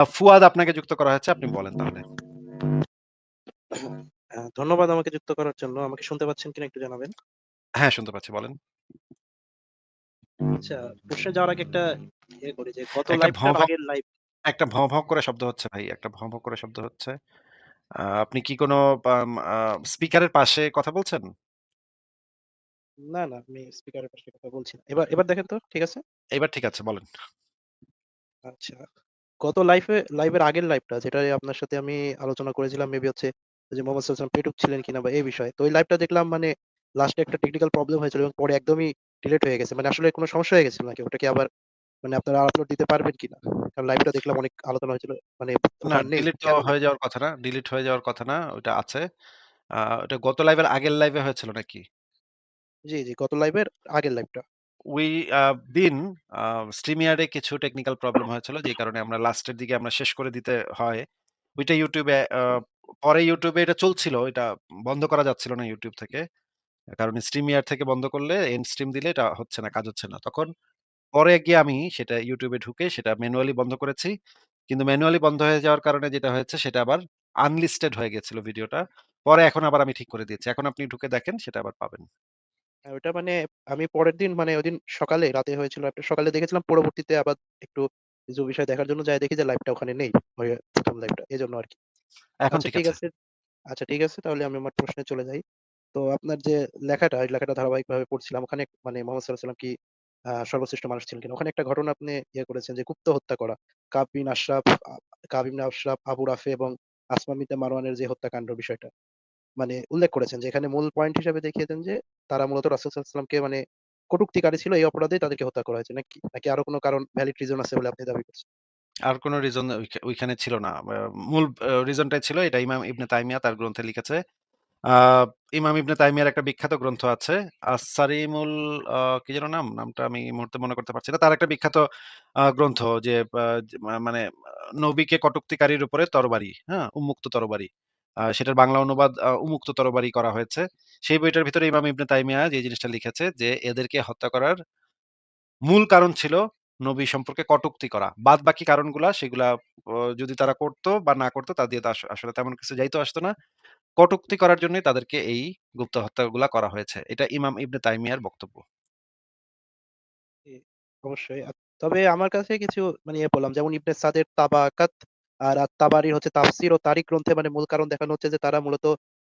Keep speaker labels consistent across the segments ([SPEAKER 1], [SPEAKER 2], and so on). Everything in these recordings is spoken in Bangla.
[SPEAKER 1] ফুয়াদ আপনাকে যুক্ত করা হয়েছে। আপনি বলেন তাহলে।
[SPEAKER 2] ধন্যবাদ আমাকে যুক্ত করার জন্য। আমাকে শুনতে পাচ্ছেন কিনা একটু জানাবেন?
[SPEAKER 1] হ্যাঁ, শুনতে পাচ্ছি বলেন।
[SPEAKER 2] আচ্ছা, প্রশ্নে যাওয়ার আগে একটা করি যে গত
[SPEAKER 1] একটা ভঁ,
[SPEAKER 2] লাইফটার
[SPEAKER 1] ভঁ
[SPEAKER 2] আগের লাইফ
[SPEAKER 1] একটা ভঁ, ভঁ করে শব্দ হচ্ছে ভাই। একটা ভঁ, ভঁ করে শব্দ হচ্ছে। আপনি কি কোনো পাম আ স্পিকারের পাশে কথা বলছেন?
[SPEAKER 2] না, না আমি স্পিকারের পাশে কথা বলছি না। এবার দেখেন তো ঠিক আছে?
[SPEAKER 1] এবার ঠিক আছে বলেন।
[SPEAKER 2] আচ্ছা। গত লাইভের আগের লাইভটা যেটা আপনার সাথে আমি আলোচনা করেছিলাম মেবি হচ্ছে যে মোহাম্মদ সাল্লাল্লাহু পেটুক ছিলেন কিনা বা এই বিষয়ে। তো ওই লাইভটা দেখলাম মানে লাস্টে একটা টেকনিক্যাল প্রবলেম হয়েছিল এবং পরে একদমই ডিলিট হয়ে গেছে। মানে আসলে কোনো সমস্যা হয়ে গেছিল নাকি? ওটা কি আবার মানে আপনারা আপলোড দিতে পারবেন কিনা? কারণ লাইভটা দেখলাম অনেক আলোচনা হয়েছিল। মানে
[SPEAKER 1] না
[SPEAKER 2] ওখানে নেই।
[SPEAKER 1] ডিলিট তো
[SPEAKER 2] কেন নেই?
[SPEAKER 1] হয়ে যাওয়ার কথা না। ডিলিট হয়ে যাওয়ার কথা না। ওইটা আছে। ওটা গত লাইভের আগের লাইভে হয়েছিল নাকি?
[SPEAKER 2] জি, জি। গত লাইভের আগের লাইভটা।
[SPEAKER 1] We a bin a StreamYard এ কিছু টেকনিক্যাল প্রবলেম হয়েছিল। যে কারণে আমরা লাস্টের দিকে আমরা শেষ করে দিতে হয়। ওইটা YouTube এ পরে YouTube এ এটা চলছিল। এটা বন্ধ করা যাচ্ছিল না YouTube থেকে। কারণ StreamYard থেকে বন্ধ করলে এন্ড স্ট্রিম দিলে এটা হচ্ছে না, কাজ হচ্ছে না। তখন পরে গিয়ে আমি সেটা YouTube এ ঢুকে সেটা ম্যানুয়ালি বন্ধ করেছি। কিন্তু ম্যানুয়ালি বন্ধ হয়ে যাওয়ার কারণে যেটা হয়েছে সেটা আবার আনলিস্টেড হয়ে গেছিল ভিডিওটা। পরে এখন আবার আমি ঠিক করে দিয়েছি। এখন আপনি ঢুকে দেখেন সেটা আবার পাবেন।
[SPEAKER 2] ওটা মানে আমি পরের দিন মানে ওইদিন সকালে রাতে হয়েছিল লাইভটা সকালে দেখেছিলাম। পরবর্তীতে আবার একটু কিছু বিষয় দেখার জন্য যায়ে দেখি যে লাইভটা ওখানে নেই। ওই ১ম লাইভটা। এজন্য আরকি।
[SPEAKER 1] এখন
[SPEAKER 2] আচ্ছা
[SPEAKER 1] ঠিক
[SPEAKER 2] ঠিক
[SPEAKER 1] আছে।
[SPEAKER 2] আছে। আচ্ছা ঠিক আছে তাহলে আমি আমার প্রশ্নে চলে যাই। তো আপনার যে লেখাটা, এই লেখাটা ধারাবাহিকভাবে পড়ছিলাম। ওখানে মানে মোহাম্মদ সাল্লাল্লাহু আলাইহি ওয়াসাল্লাম কি সর্বশ্রেষ্ঠ মানুষ ছিলেন কিনা? ওখানে একটা ঘটনা আপনি করেছেন যে গুপ্ত হত্যা করা। কাব বিন আশরাফ, কাব ইবনে আশরাফ, আবু রাফি এবং আসমা বিনতে মারওয়ানের যে হত্যাকাণ্ড বিষয়টা। মানে উল্লেখ করেছেন যে এখানে মূল পয়েন্ট হিসেবে দেখিয়েছেন যে তারা মূলত রাসূল সাল্লাল্লাহু আলাইহি ওয়াসাল্লামকে মানে কটুক্তিকারী ছিল এই অপরাধেই তাদেরকে হত্যা করা হয়েছে নাকি? নাকি আরো কোনো কারণ ভ্যালিড রিজন আছে বলে আপনি দাবি করছেন?
[SPEAKER 1] আর কোন রিজন ওইখানে ছিল না। মূল রিজনটাই ছিল এটা ইমাম ইবনে তাইমিয়া তার গ্রন্থে লিখেছে। আ ইমাম ইবনে তাইমিয়ার একটা বিখ্যাত গ্রন্থ আছে। আস-সারিমুল কি যেন নাম? নামটা আমি এই মুহূর্তে মনে করতে পারছি না। তার একটা বিখ্যাত গ্রন্থ যে মানে নবীকে কটুক্তিকারীর উপরে তরবারি, হ্যাঁ? উন্মুক্ত তরবারি। সেটার বাংলা অনুবাদ উন্মুক্ত তরবারি করা হয়েছে। সেই বইটার ভিতরে ইমাম ইবনে তাইমিয়া যে জিনিসটা লিখেছে যে এদেরকে হত্যা করার মূল কারণ ছিল নবী সম্পর্কে কটূক্তি করা। বাদবাকি কারণগুলা সেগুলা যদি তারা করত বা না করত তা দিয়ে তো আসলে তেমন কিছু যাইত আসতো না। কটূক্তি করার জন্যই তাদেরকে এই গুপ্ত হত্যাগুলা করা হয়েছে। এটা ইমাম ইবনে তাইমিয়ার বক্তব্য।
[SPEAKER 2] জি, অবশ্যই। তবে আমার কাছে কিছু মানে পড়লাম যেমন ইবনে সাদের তাবাকাত আর আত-তাবারির হচ্ছে তাফসীর ও তারিখ গ্রন্থে মানে মূল কারণ দেখানো হচ্ছে যে তারা মূলত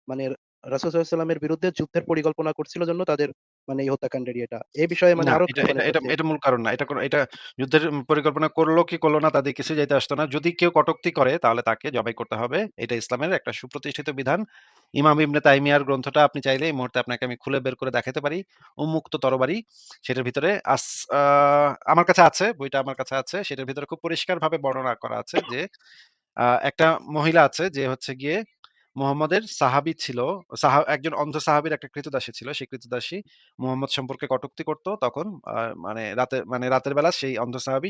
[SPEAKER 2] মানে রাসূল সাল্লাল্লাহু আলাইহি ওয়াসাল্লামের বিরুদ্ধে যুদ্ধের পরিকল্পনা করছিল জন্য তাদের মানে এই হত্যাকাণ্ডের ইয়েটা। এই বিষয়ে মানে
[SPEAKER 1] না,
[SPEAKER 2] আরো
[SPEAKER 1] এটা
[SPEAKER 2] একটু মানে
[SPEAKER 1] এটা এটা
[SPEAKER 2] হচ্ছে
[SPEAKER 1] এটা মূল কারণ না। এটা যুদ্ধের পরিকল্পনা করলো কি করল না তাদের কিছুই যাইতে আসতো না। যদি কেউ কটূক্তি করে তাহলে তাকে জবাই করতে হবে। এটা ইসলামের একটা সুপ্রতিষ্ঠিত বিধান। ইমাম ইবনে তাইমিয়ার গ্রন্থটা আপনি চাইলে এই মুহূর্তে আপনাকে আমি খুলে বের করে দেখাতে পারি। উন্মুক্ত তরবারি। সেটার ভিতরে আ আমার কাছে আছে, বইটা আমার কাছে আছে। সেটার ভিতরে খুব পরিষ্কারভাবে বর্ণনা করা আছে যে একটা মহিলা আছে যে হচ্ছে গিয়ে মুহাম্মদের সাহাবী ছিল। একজন অন্ধ সাহাবীর একটা ক্রীতদাসী ছিল। সেই ক্রীতদাসী মুহাম্মদ সম্পর্কে কটূক্তি করত। তখন রাতের বেলা সেই অন্ধ সাহাবী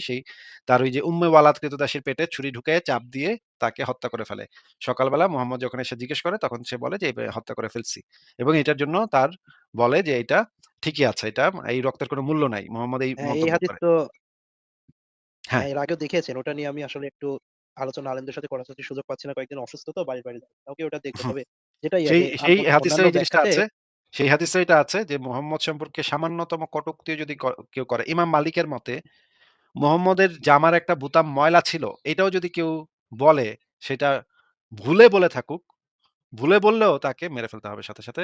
[SPEAKER 1] তার ওই যে উম্মে ওয়ালাদ ক্রীতদাসীর পেটে ছুরি ঢুকিয়ে চাপ দিয়ে তাকে হত্যা করে ফেলে। সকালবেলা মুহাম্মদ যখন এসে জিজ্ঞেস করে তখন সে বলে যে, "এভাবে হত্যা করে ফেলছি।" এবং এটার জন্য তার বলে যে, "এটা ঠিকই আছে। এই রক্তের কোনো মূল্য নাই।" মুহাম্মদ এই
[SPEAKER 2] হ্যাঁ, এই
[SPEAKER 1] মন্তব্য
[SPEAKER 2] হাদিস
[SPEAKER 1] করে।
[SPEAKER 2] তো
[SPEAKER 1] হ্যাঁ।
[SPEAKER 2] হ্যাঁ, এর আগেও দেখিয়েছেন। ওটা নিয়ে আমি আসলে একটু আলোচনা আলেমদের সাথে করার সুযোগ পাচ্ছি না। কয়েকদিন অসুস্থ তো বাড়ি যাচ্ছি। কালকে ওটা দেখব।
[SPEAKER 1] হুম,
[SPEAKER 2] তবে যেটাই
[SPEAKER 1] সেই
[SPEAKER 2] যে
[SPEAKER 1] সেই হাদিসে
[SPEAKER 2] অন্যান্য
[SPEAKER 1] এই জিনিসটা
[SPEAKER 2] ব্যাখ্যাতে
[SPEAKER 1] আছে। সেই হাদিসে এটা আছে যে মুহাম্মদ সম্পর্কে সামান্যতম কটূক্তিও যদি কেউ করে, ইমাম মালিকের মতে মুহাম্মদের জামার একটা বুতাম ময়লা ছিল। এটাও যদি কেউ বলে, সেটা ভুলে বলে থাকুক, ভুলে বললেও তাকে মেরে ফেলতে হবে সাথে।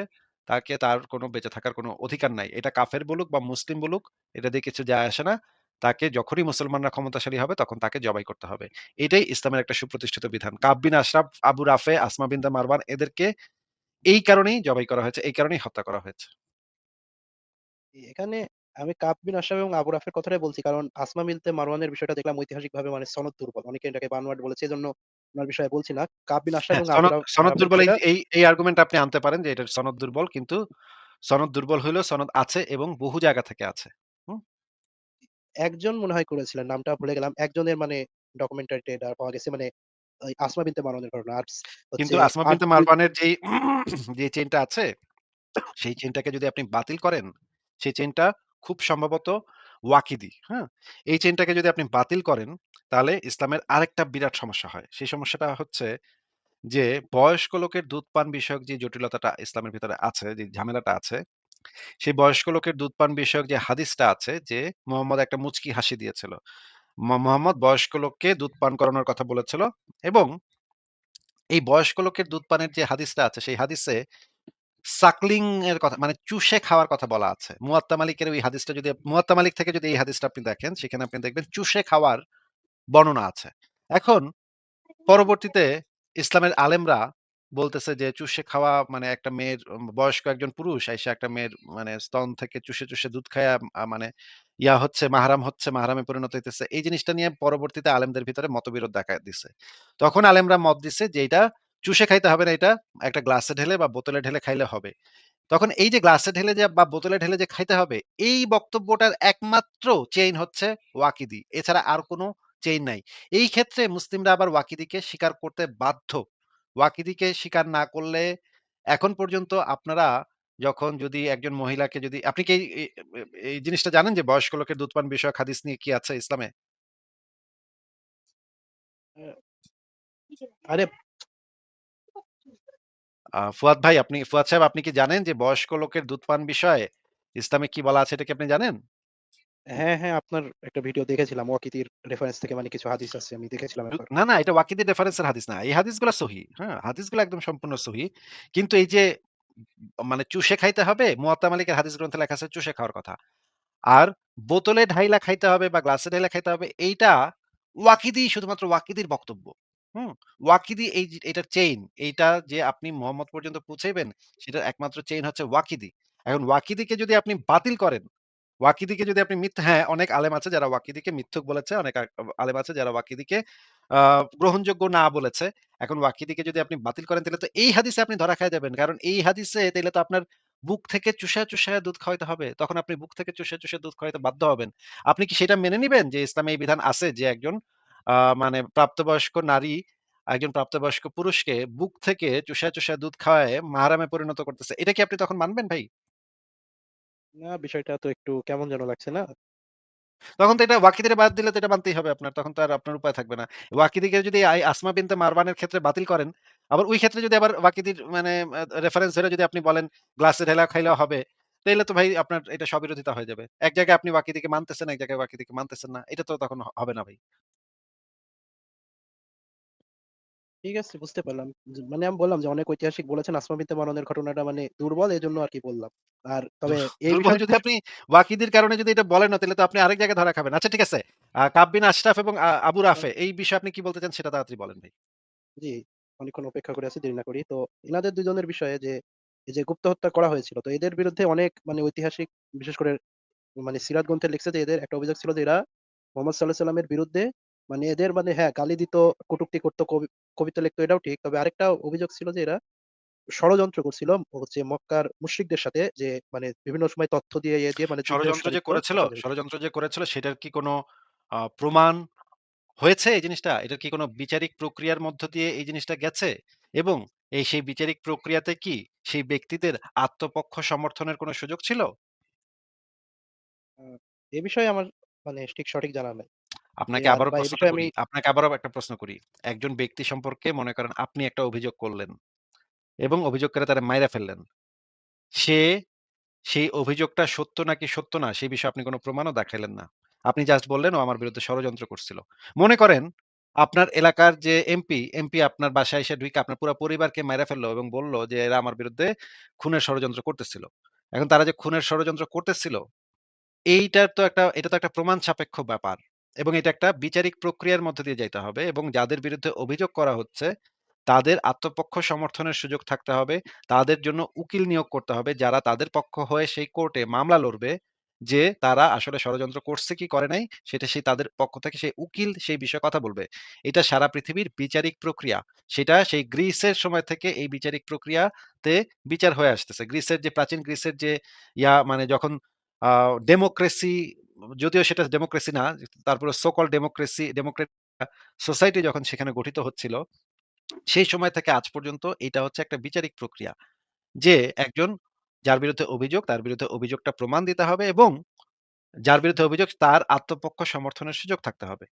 [SPEAKER 1] তার কোনো বেঁচে থাকার কোনো অধিকার নাই। এটা কাফের বলুক বা মুসলিম বলুক, এটা দিয়ে কিছু যায় আসে না। তাকে যখনই মুসলমানরা ক্ষমতাশালী হবে তখন তাকে জবাই করতে হবে। এটাই ইসলামের একটা সুপ্রতিষ্ঠিত বিধান। কাব বিন আশরাফ, আবু রাফে, আসমা বিনতে মারওয়ান এদেরকে এই কারণেই জবাই করা হয়েছে। এই কারণেই হত্যা করা হয়েছে।
[SPEAKER 2] এখানে আমি কাব বিন আশরাফ এবং আবু রাফের কথাটাই বলছি। কারণ আসমা বিনতে মারওয়ানের বিষয়টা দেখলাম ঐতিহাসিকভাবে মানে সনদ দুর্বল। অনেকে এটাকে বানোয়াট বলেছে। এজন্য উনার বিষয়ে বলছি না। কাব বিন আশরাফ
[SPEAKER 1] হ্যাঁ,
[SPEAKER 2] এবং
[SPEAKER 1] সনদ সনদ
[SPEAKER 2] রাফের
[SPEAKER 1] দুর্বল
[SPEAKER 2] বিষয়টা
[SPEAKER 1] এই আর্গুমেন্ট আপনি আনতে পারেন যে এটার সনদ দুর্বল। কিন্তু সনদ দুর্বল হইলেও সনদ আছে এবং বহু জায়গা থেকে আছে। হুম?
[SPEAKER 2] একজন মনে হয় করেছিলেন। নামটা ভুলে গেলাম। একজনের মানে ডকুমেন্টারিতে এটা পাওয়া গেছে মানে ওই আসমা বিনতে মারওয়ানের ঘটনা। আর
[SPEAKER 1] কিন্তু
[SPEAKER 2] হচ্ছে
[SPEAKER 1] আসমা
[SPEAKER 2] আর
[SPEAKER 1] বিনতে
[SPEAKER 2] ২
[SPEAKER 1] মারওয়ানের যে চেইনটা আছে, সেই চেইনটাকে যদি আপনি বাতিল করেন, সেই চেইনটা খুব সম্ভবত ওয়াকিদি, হ্যাঁ? এই চেইনটাকে যদি আপনি বাতিল করেন, তাহলে ইসলামের আরেকটা বিরাট সমস্যা হয়। সেই সমস্যাটা হচ্ছে যে বয়স্ক লোকের দুধ পান বিষয়ক যে জটিলতাটা ইসলামের ভিতরে আছে, যে ঝামেলাটা আছে, সেই বয়স্ক লোকের দুধ পান বিষয়ক যে হাদিসটা আছে যে মুহাম্মদ একটা মুচকি হাসি দিয়েছিল। মুহাম্মদ বয়স্ক লোককে দুধ পান করানোর কথা বলেছিল এবং এই বয়স্ক লোকের দুধ পানের যে হাদিসটা আছে সেই হাদিসে সাকলিং এর কথা মানে চুষে খাওয়ার কথা বলা আছে। মুয়াত্তা মালিকের ওই হাদিসটা যদি মুয়াত্তা মালিক থেকে যদি এই হাদিসটা আপনি দেখেন সেখানে আপনি দেখবেন চুষে খাওয়ার বর্ণনা আছে। এখন পরবর্তীতে ইসলামের আলেমরা বলতেছে যে চুষে খাওয়া মানে একটা মেয়ের বয়স্ক একজন পুরুষ আইসা একটা মেয়ের মানে স্তন থেকে চুষে দুধ খায়া মানে ইয়া হচ্ছে মাহরাম হচ্ছে, মাহরামে পরিণত হইতেছে। এই জিনিসটা নিয়ে পরবর্তীতে আলেমদের ভিতরে মতবিরোধ দেখা দিছে। তখন আলেমরা মত দিছে যে এটা চুষে খাইতে হবে না, এটা একটা গ্লাসে ঢেলে বা বোতলে ঢেলে খাইলে হবে। তখন এই যে গ্লাসে ঢেলে যে বা বোতলে ঢেলে যে খাইতে হবে, এই বক্তব্যটার একমাত্র চেইন হচ্ছে ওয়াকিদি। এছাড়া আর কোনো চেইন নাই। এই ক্ষেত্রে মুসলিমরা আবার ওয়াকিদিকে স্বীকার করতে বাধ্য। ওয়াকিদিকে স্বীকার না করলে এখন পর্যন্ত আপনারা যখন যদি একজন মহিলাকে যদি আপনি কি এই জিনিসটা জানেন যে বয়স্ক লোকের দুধ পান বিষয়ক হাদিস নিয়ে কি আছে ইসলামে?
[SPEAKER 2] আ আরে
[SPEAKER 1] ফুয়াদ সাহেব আপনি কি জানেন যে বয়স্ক লোকের দুধ পান বিষয়ে ইসলামে কি বলা আছে এটা কি আপনি জানেন?
[SPEAKER 2] হ্যাঁ, হ্যাঁ, আপনার একটা ভিডিও দেখেছিলাম ওয়াকিতির রেফারেন্স থেকে মানে কিছু হাদিস আছে আমি দেখেছিলাম একবার।
[SPEAKER 1] না, না এটা ওয়াকিদি রেফারেন্সের হাদিস না। এই হাদিসগুলা সহিহ। হ্যাঁ? হাদিসগুলা একদম সম্পূর্ণ সহিহ। কিন্তু এই যে মানে চুষে খাইতে হবে, মুয়াত্তা মালিকের হাদিস গ্রন্থে লেখা আছে চুষে খাওয়ার কথা। আর বোতলে ঢাইলা খাইতে হবে বা গ্লাসে ঢাইলা খাইতে হবে এইটা ওয়াকিদি শুধুমাত্র ওয়াকিদির বক্তব্য। হুম? ওয়াকিদি এই যে এটার চেইন, এইটা যে আপনি মুহাম্মদ পর্যন্ত পৌঁছাইবেন সেটার একমাত্র চেইন হচ্ছে ওয়াকিদি। এখন ওয়াকিদিকে যদি আপনি বাতিল করেন, ওয়াকিদিকে যদি আপনি হ্যাঁ, অনেক আলেম আছে যারা ওয়াকিদিকে মিথ্যুক বলেছে, অনেক আলেম আছে যারা ওয়াকিদিকে আ গ্রহণযোগ্য না বলেছে। এখন ওয়াকিদিকে যদি আপনি বাতিল করেন তাহলে তো এই হাদিসে আপনি ধরা খায়া যাবেন। কারণ এই হাদিসে তাইলে তো আপনার বুক থেকে চুষায়া দুধ খাওয়াইতে হবে। তখন আপনি বুক থেকে চুষায়া দুধ খাওয়াইতে বাধ্য হবেন। আপনি কি সেটা মেনে নিবেন যে ইসলামে এই বিধান আছে যে একজন মানে প্রাপ্তবয়স্ক নারী একজন প্রাপ্তবয়স্ক পুরুষকে বুক থেকে চুষায়া দুধ খাওয়ায়ে মাহরামে পরিণত করতেছে। এটা কি আপনি তখন মানবেন ভাই?
[SPEAKER 2] না বিষয়টা তো একটু কেমন যেন লাগছে না?
[SPEAKER 1] তখন তো এটা ওয়াকিদিরে বাদ দিলে তো এটা মানতেই হবে আপনার। তখন তো আর আপনার উপায় থাকবে না। ওয়াকিদিকে যদি আসমা বিনতে মারওয়ানের ক্ষেত্রে বাতিল করেন, আবার ওই ক্ষেত্রে যদি আবার ওয়াকিদির মানে রেফারেন্স ধরে যদি আপনি বলেন গ্লাসে ঢেলা খাইলেও হবে, তাইলে তো ভাই আপনার এটা স্ববিরোধিতা হয়ে যাবে। এক জায়গায় আপনি ওয়াকিদিকে মানতেছেন, এক জায়গায় ওয়াকিদিকে মানতেছেন না। এটা তো তখন হবে না ভাই।
[SPEAKER 2] ঠিক আছে বুঝতে পারলাম। মানে আমি বললাম যে অনেক ঐতিহাসিক বলেছেন আসমা বিনতে মারওয়ানের ঘটনাটা মানে দুর্বল এজন্য আরকি বললাম। আর তবে এই
[SPEAKER 1] দুর্বল
[SPEAKER 2] বিষয়টা
[SPEAKER 1] যদি আপনি ওয়াকিদির কারণে যদি এটা বলেন না, তাহলে তো আপনি আরেক জায়গায় ধরা খাবেন। আচ্ছা ঠিক আছে। কাব বিন আশরাফ এবং আবু
[SPEAKER 2] আ
[SPEAKER 1] রাফে এই বিষয়ে আপনি কি বলতে চান সেটা তাড়াতাড়ি বলেন ভাই।
[SPEAKER 2] জি, অনেকক্ষণ অপেক্ষা করে আছি, দেরি না করি। তো ইনাদের ২ জনের বিষয়ে যে এই যে গুপ্ত হত্যা করা হয়েছিল। তো এদের বিরুদ্ধে অনেক মানে ঐতিহাসিক বিশেষ করে মানে সিরাত গ্রন্থে লিখছে যে এদের একটা অভিযোগ ছিল যে এরা মোহাম্মদ সাল্লাল্লাহু সাল্লামের বিরুদ্ধে মানে এদের মানে হ্যাঁ, গালি দিত, কটূক্তি করত, কবিতা লিখত এটাও ঠিক। তবে আরেকটা অভিযোগ ছিল যে এরা ষড়যন্ত্র করছিল হচ্ছে মক্কার মুশরিকদের সাথে যে মানে বিভিন্ন সময় তথ্য দিয়ে ইয়ে দিয়ে মানে যুদ্ধেও লিপ্ত হতে।
[SPEAKER 1] ষড়যন্ত্র যে করেছিল সেটার কি কোনো প্রমাণ হয়েছে এই জিনিসটা? এটার কি কোনো বিচারিক প্রক্রিয়ার মধ্য দিয়ে এই জিনিসটা গেছে? এবং সেই বিচারিক প্রক্রিয়াতে কি সেই ব্যক্তিদের আত্মপক্ষ সমর্থনের কোনো সুযোগ ছিল?
[SPEAKER 2] আ এ বিষয়ে আমার মানে ঠিক সঠিক জানা নাই।
[SPEAKER 1] আপনাকে
[SPEAKER 2] আর
[SPEAKER 1] আবারও
[SPEAKER 2] বা এ
[SPEAKER 1] প্রশ্নটা
[SPEAKER 2] বিষয়ে আমি
[SPEAKER 1] করি। আপনাকে আবারও একটা প্রশ্ন করি। একজন ব্যক্তি সম্পর্কে মনে করেন আপনি একটা অভিযোগ করলেন এবং অভিযোগ করে তারা মাইরা ফেললেন। সে সেই অভিযোগটা সত্য নাকি সত্য না সেই বিষয়ে আপনি কোন প্রমাণও দেখাইলেন না। আপনি জাস্ট বললেন, "ও আমার বিরুদ্ধে ষড়যন্ত্র করছিল।" মনে করেন আপনার এলাকার যে এমপি আপনার বাসায় এসে ঢুইকা আপনার পুরা পরিবারকে মাইরা ফেললো এবং বলল যে, "এরা আমার বিরুদ্ধে খুনের ষড়যন্ত্র করতেছিল।" এখন তারা যে খুনের ষড়যন্ত্র করতেছিল এটা তো একটা প্রমাণ সাপেক্ষ ব্যাপার এবং এটা একটা বিচারিক প্রক্রিয়ার মধ্য দিয়ে যাইতে হবে এবং যাদের বিরুদ্ধে অভিযোগ করা হচ্ছে তাদের আত্মপক্ষ সমর্থনের সুযোগ থাকতে হবে। তাদের জন্য উকিল নিয়োগ করতে হবে যারা তাদের পক্ষ হয়ে সেই কোর্টে মামলা লড়বে যে তারা আসলে ষড়যন্ত্র করছে কি করে নাই সেটা সেই তাদের পক্ষ থেকে সেই উকিল সেই বিষয়ে কথা বলবে। এটা সারা পৃথিবীর বিচারিক প্রক্রিয়া। সেটা সেই গ্রিসের সময় থেকে এই বিচারিক প্রক্রিয়াতে বিচার হয়ে আসতেছে। প্রাচীন গ্রিসের যে মানে যখন আ ডেমোক্রেসি যদিও সেটা ডেমোক্রেসি না, তারপরে সো কল্ড ডেমোক্রেট সোসাইটি যখন সেখানে গঠিত হচ্ছিল, সেই সময় থেকে আজ পর্যন্ত এটা হচ্ছে একটা বিচারিক প্রক্রিয়া। যে একজন যার বিরুদ্ধে অভিযোগ, তার বিরুদ্ধে অভিযোগটা প্রমাণ দিতে হবে এবং যার বিরুদ্ধে অভিযোগ তার আত্মপক্ষ সমর্থনের সুযোগ থাকতে হবে।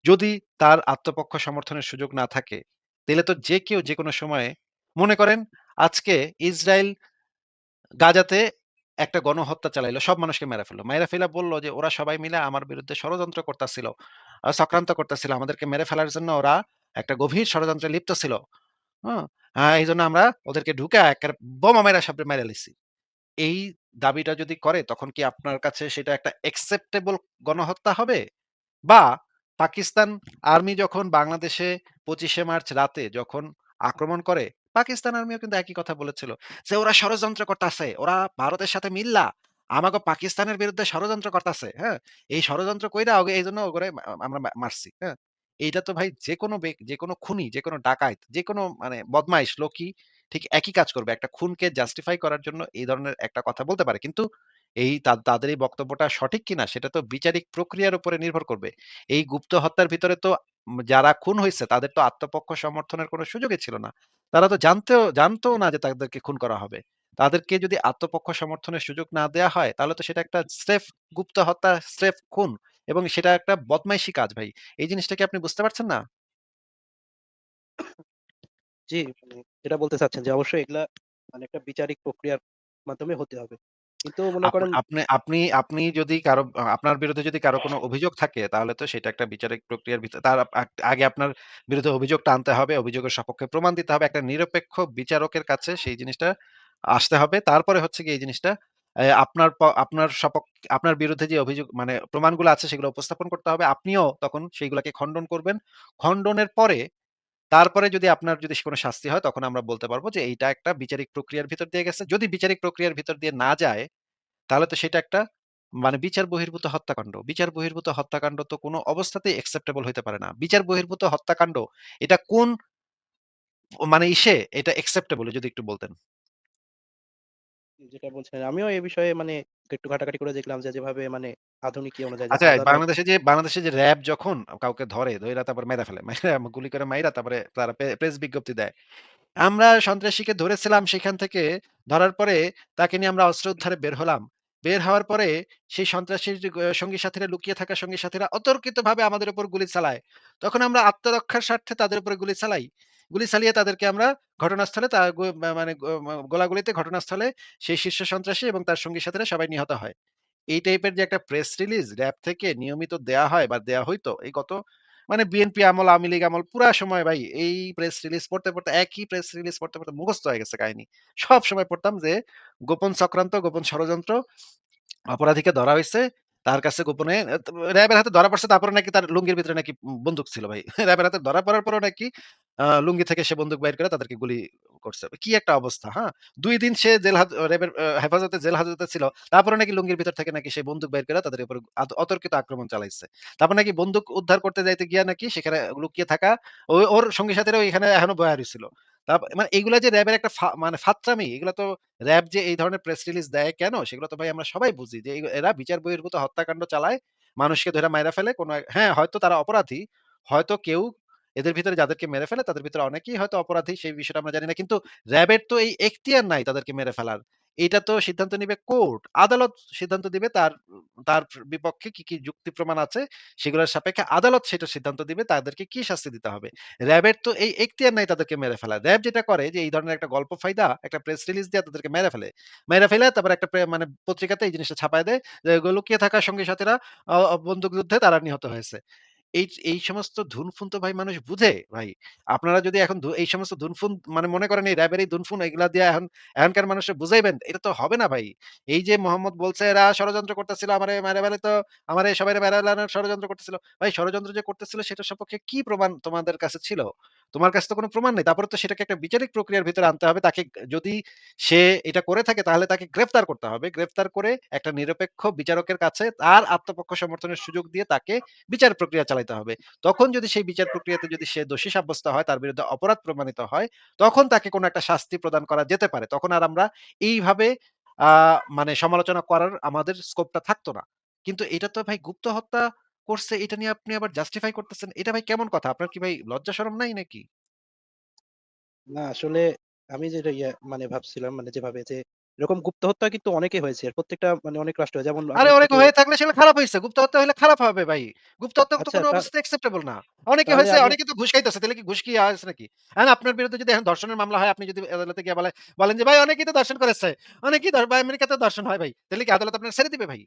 [SPEAKER 1] যদি তার আত্মপক্ষ সমর্থনের সুযোগ না থাকে, তাইলে তো যে কেউ যেকোনো সময়ে মনে করেন আজকে ইসরায়েল গাজাতে একটা গণহত্যা চালাইলো। সব মানুষকে মেরে ফেলল। মাইরা ফেইলা বলল যে, "ওরা সবাই মিলে আমার বিরুদ্ধে ষড়যন্ত্র করতাছিল। চক্রান্ত করতাছিল। আমাদেরকে মেরে ফেলার জন্য ওরা একটা গভীর ষড়যন্ত্রে লিপ্ত ছিল। হুম? এইজন্য আমরা ওদেরকে ঢুকায়া এক্কারে বোমা মাইরা সবরে মাইরা লাইছি।" এই দাবিটা যদি করে তখন কি আপনার কাছে সেটা একটা acceptable গণহত্যা হবে? বা পাকিস্তান আর্মি যখন বাংলাদেশে ২৫শে মার্চ রাতে যখন আক্রমণ করে, পাকিস্তান আর্মিও কিন্তু একই কথা বলেছিল যে, "ওরা ষড়যন্ত্র করতাছে। ওরা ভারতের সাথে মিল্লা আমাগো পাকিস্তানের বিরুদ্ধে ষড়যন্ত্র করতাছে।" হ্যাঁ? এই ষড়যন্ত্র কইরা এইজন্য ওগরে আমরা মারছি। হ্যাঁ? এইটা তো ভাই যেকোনো যেকোনো খুনি, যেকোনো ডাকাইত, যেকোনো মানে বদমাইশ লোকই ঠিক একই কাজ করবে। একটা খুনকে জাস্টিফাই করার জন্য এই ধরনের একটা কথা বলতে পারে। কিন্তু এই তাদের এই বক্তব্যটা সঠিক কিনা সেটা তো বিচারিক প্রক্রিয়ার উপরে নির্ভর করবে। এই গুপ্ত হত্যার ভিতরে তো যারা খুন হইছে তাদের তো আত্মপক্ষ সমর্থনের কোনো সুযোগই ছিল না। তারা তো জানতও না যে তাদেরকে খুন করা হবে। তাদেরকে যদি আত্মপক্ষ সমর্থনের সুযোগ না দেয়া হয়, তাহলে তো সেটা একটা স্রেফ গুপ্ত হত্যা, স্রেফ খুন এবং সেটা একটা বদমাইশি কাজ ভাই। এই জিনিসটা কি আপনি বুঝতে পারছেন না?
[SPEAKER 2] জি, মানে যেটা বলতে চাচ্ছেন যে অবশ্যই এগুলা মানে একটা বিচারিক প্রক্রিয়ার মাধ্যমে হতে হবে। কিন্তু মনে
[SPEAKER 1] আপ
[SPEAKER 2] করেন
[SPEAKER 1] আপনি আপনি আপনি যদি কারো আপনার বিরুদ্ধে যদি কারো কোনো অভিযোগ থাকে তাহলে তো সেটা একটা বিচারিক প্রক্রিয়ার ভিতর তার আগে আপনার বিরুদ্ধে অভিযোগটা আনতে হবে। অভিযোগের সপক্ষে প্রমাণ দিতে হবে। একটা নিরপেক্ষ বিচারকের কাছে সেই জিনিসটা আসতে হবে। তারপরে হচ্ছে গিয়ে এই জিনিসটা আপনার আপনার বিরুদ্ধে যে অভিযোগ মানে প্রমাণগুলো আছে সেগুলো উপস্থাপন করতে হবে। আপনিও তখন সেইগুলাকে খণ্ডন করবেন। খণ্ডনের পরে তারপরে যদি আপনার যদি কোনো শাস্তি হয় তখন আমরা বলতে পারব যে এইটা একটা বিচারিক প্রক্রিয়ার ভিতর দিয়ে গেছে। যদি বিচারিক প্রক্রিয়ার ভিতর দিয়ে না যায় তাহলে তো সেটা একটা মানে বিচার বহির্ভূত হত্যাকাণ্ড। বিচার বহির্ভূত হত্যাকাণ্ড তো কোনো অবস্থাতেই অ্যাকসেপ্টেবল হইতে পারে না। বিচার বহির্ভূত হত্যাকাণ্ড এটা কোন মানে এটা অ্যাকসেপ্টেবল যদি একটু বলতেন?
[SPEAKER 2] যেটা বলছিলেন আমিও এই বিষয়ে মানে একটু ঘাটাঘাটি করে দেখলাম যে যেভাবে মানে আধুনিক ইয়ে অনুযায়ী যে
[SPEAKER 1] আচ্ছা
[SPEAKER 2] আদালত
[SPEAKER 1] বাংলাদেশে যে র‍্যাব যখন কাউকে ধরে, ধইরা তারপর মেরে ফেলে। মাইরা গুলি করে মাইরা তারপরে তারা প্রেস বিজ্ঞপ্তি দেয়। আমরা সন্ত্রাসীকে ধরেছিলাম সেখান থেকে ধরার পরে তাকে নিয়ে আমরা অস্ত্র উদ্ধারে বের হলাম। বের হওয়ার পরে সেই সন্ত্রাসীর যে সঙ্গী সাথীরা লুকিয়ে থাকা সঙ্গী সাথীরা অতর্কিতভাবে আমাদের উপর গুলি চালায়। তখন আমরা আত্মরক্ষার স্বার্থে তাদের উপরে গুলি চালাই। গুলি চালিয়ে তাদেরকে আমরা ঘটনাস্থলে তা গো মা মানে গো মা গোলাগুলিতে ঘটনাস্থলে সেই শীর্ষ সন্ত্রাসী এবং তার সঙ্গী সাথীরা সবাই নিহত হয়। এই টাইপের যে একটা প্রেস রিলিজ র‍্যাব থেকে নিয়মিত দেয়া হয় বা দেয়া হইতো এই গত মানে বিএনপি আমল, আওয়ামী লীগ আমল পুরা সময় ভাই এই প্রেস রিলিজ পড়তে একই প্রেস রিলিজ পড়তে মুখস্থ হয়ে গেছে কাহিনী। সবসময় পড়তাম যে গোপন চক্রান্ত, গোপন ষড়যন্ত্র অপরাধীকে ধরা হইছে। তার কাছে গোপনে র‍্যাবের হাতে ধরা পড়ছে তারপরে নাকি তার লুঙ্গির ভিতরে নাকি বন্দুক ছিল ভাই। র‍্যাবের হাতে ধরা পড়ার পরেও নাকি লুঙ্গি থেকে সে বন্দুক বাইর করে তাদেরকে গুলি করছে। কি একটা অবস্থা, হ্যাঁ? ২ দিন সে র‍্যাবের হেফাজতে জেল হাজতে ছিল। তারপরে নাকি লুঙ্গির ভিতর থেকে নাকি সে বন্দুক বাইর করে তাদের উপর অতর্কিত আক্রমণ চালাইছে। তারপর নাকি বন্দুক উদ্ধার করতে যাইতে গিয়া নাকি সেখানে লুকিয়ে থাকা ওর সঙ্গী সাথীরাও এখানে এখনো বয়া রইছিল। মানে এগুলা যে র‍্যাবের একটা মানে ফাত্রামি এগুলা তো র‍্যাব যে এই ধরনের প্রেস রিলিজ দেয় কেন? সেগুলো তো ভাই আমরা সবাই বুঝি যে এরা বিচার বহির্ভূত হত্যাকাণ্ড চালায়। মানুষকে ধইরা মাইরা ফেলে। হ্যাঁ, হয়তো তারা অপরাধী। হয়তো কেউ এদের ভিতরে যাদেরকে মেরে ফেলে তাদের ভিতরে অনেকেই হয়তো অপরাধী সেই বিষয়টা আমরা জানি না। কিন্তু র‍্যাবের তো এই এখতিয়ার নাই তাদেরকে মেরে ফেলার। এইটা তো সিদ্ধান্ত নিবে কোর্ট। আদালত সিদ্ধান্ত দিবে তার বিপক্ষে কি যুক্তি প্রমাণ আছে সেগুলোর সাপেক্ষে আদালত সেটা সিদ্ধান্ত দিবে তাদেরকে কি শাস্তি দিতে হবে। র‍্যাবের তো এই এখতিয়ার নাই তাদেরকে মেরে ফেলার। র‍্যাব যেটা করে যে এই ধরনের একটা গল্প ফাইদা একটা প্রেস রিলিজ দিয়ে তাদেরকে মেরে ফেলে। মেরে ফেলে তারপর একটা মানে পত্রিকাতে এই জিনিসটা ছাপায় দেয় যে লুকিয়ে থাকা সঙ্গী সাথীরা বন্দুকযুদ্ধে তারা নিহত হয়েছে। এই সমস্ত ধুনফুন তো ভাই মানুষ বুঝে ভাই। আপনারা যদি এখন এই সমস্ত ধুনফুন মানে মনে করেন এই র‍্যাবের এই ধুনফুন এগুলা দিয়ে এখনকার মানুষকে বুঝাইবেন, এটা তো হবে না ভাই। এই যে মোহাম্মদ বলছে এরা ষড়যন্ত্র করতেছিল আমারে মাইরা ফেলাইতো, আমারে সবাইরে মাইরা ফেলানোর ষড়যন্ত্র করতেছিল। ভাই ষড়যন্ত্র যে করতেছিল সেটার সপক্ষে কি প্রমাণ তোমাদের কাছে ছিল? তোমার কাছে তো কোনো প্রমাণ নেই। তারপরে তো সেটাকে একটা বিচারিক প্রক্রিয়ার ভিতরে আনতে হবে। তাকে যদি সে এটা করে থাকে তাহলে তাকে গ্রেফতার করতে হবে। গ্রেফতার করে একটা নিরপেক্ষ বিচারকের কাছে তার আত্মপক্ষ সমর্থনের সুযোগ দিয়ে তাকে বিচার প্রক্রিয়া চালাইতে হবে। তখন যদি সেই বিচার প্রক্রিয়াতে যদি সে দোষী সাব্যস্ত হয়, তার বিরুদ্ধে অপরাধ প্রমাণিত হয়, তখন তাকে কোনো একটা শাস্তি প্রদান করা যেতে পারে। তখন আর আমরা এইভাবে আ মানে সমালোচনা করার আমাদের স্কোপটা থাকতো না। কিন্তু এটা তো ভাই গুপ্ত হত্যা করছে এটা নিয়ে আপনি আবার জাস্টিফাই করতেছেন। এটা ভাই কেমন কথা? আপনার কি ভাই লজ্জা শরম নাই নাকি?
[SPEAKER 2] না আসলে আমি যেটা মানে ভাবছিলাম মানে যেভাবে যে এরকম গুপ্ত হত্যা কিন্তু অনেকেই হয়েছে। প্রত্যেকটা মানে অনেক রাষ্ট্রে যেমন
[SPEAKER 1] আরে
[SPEAKER 2] আপনার
[SPEAKER 1] অনেক
[SPEAKER 2] থেকে
[SPEAKER 1] হয়ে থাকলে সেগুলো খারাপ হইছে। গুপ্ত হত্যা হইলে খারাপ হবে ভাই। গুপ্ত হত্যা তো
[SPEAKER 2] আচ্ছা
[SPEAKER 1] কোনো অবস্থাতেই অ্যাকসেপ্টেবল না। অনেকে
[SPEAKER 2] তাহলে
[SPEAKER 1] হইছে,
[SPEAKER 2] আমি
[SPEAKER 1] অনেকে তো ঘুষ খাইতেছে। তাইলে কি ঘুষ কি আছে নাকি? এখন আপনার বিরুদ্ধে যদি এখন ধর্ষণের মামলা হয়, আপনি যদি আদালতে গিয়ে বলেন যে, "ভাই অনেকেই তো ধর্ষণ করেছে। অনেকেই বা আমেরিকাতেও ধর্ষণ হয় ভাই।" তাইলে কি আদালত আপনারে ছেড়ে দিবে ভাই?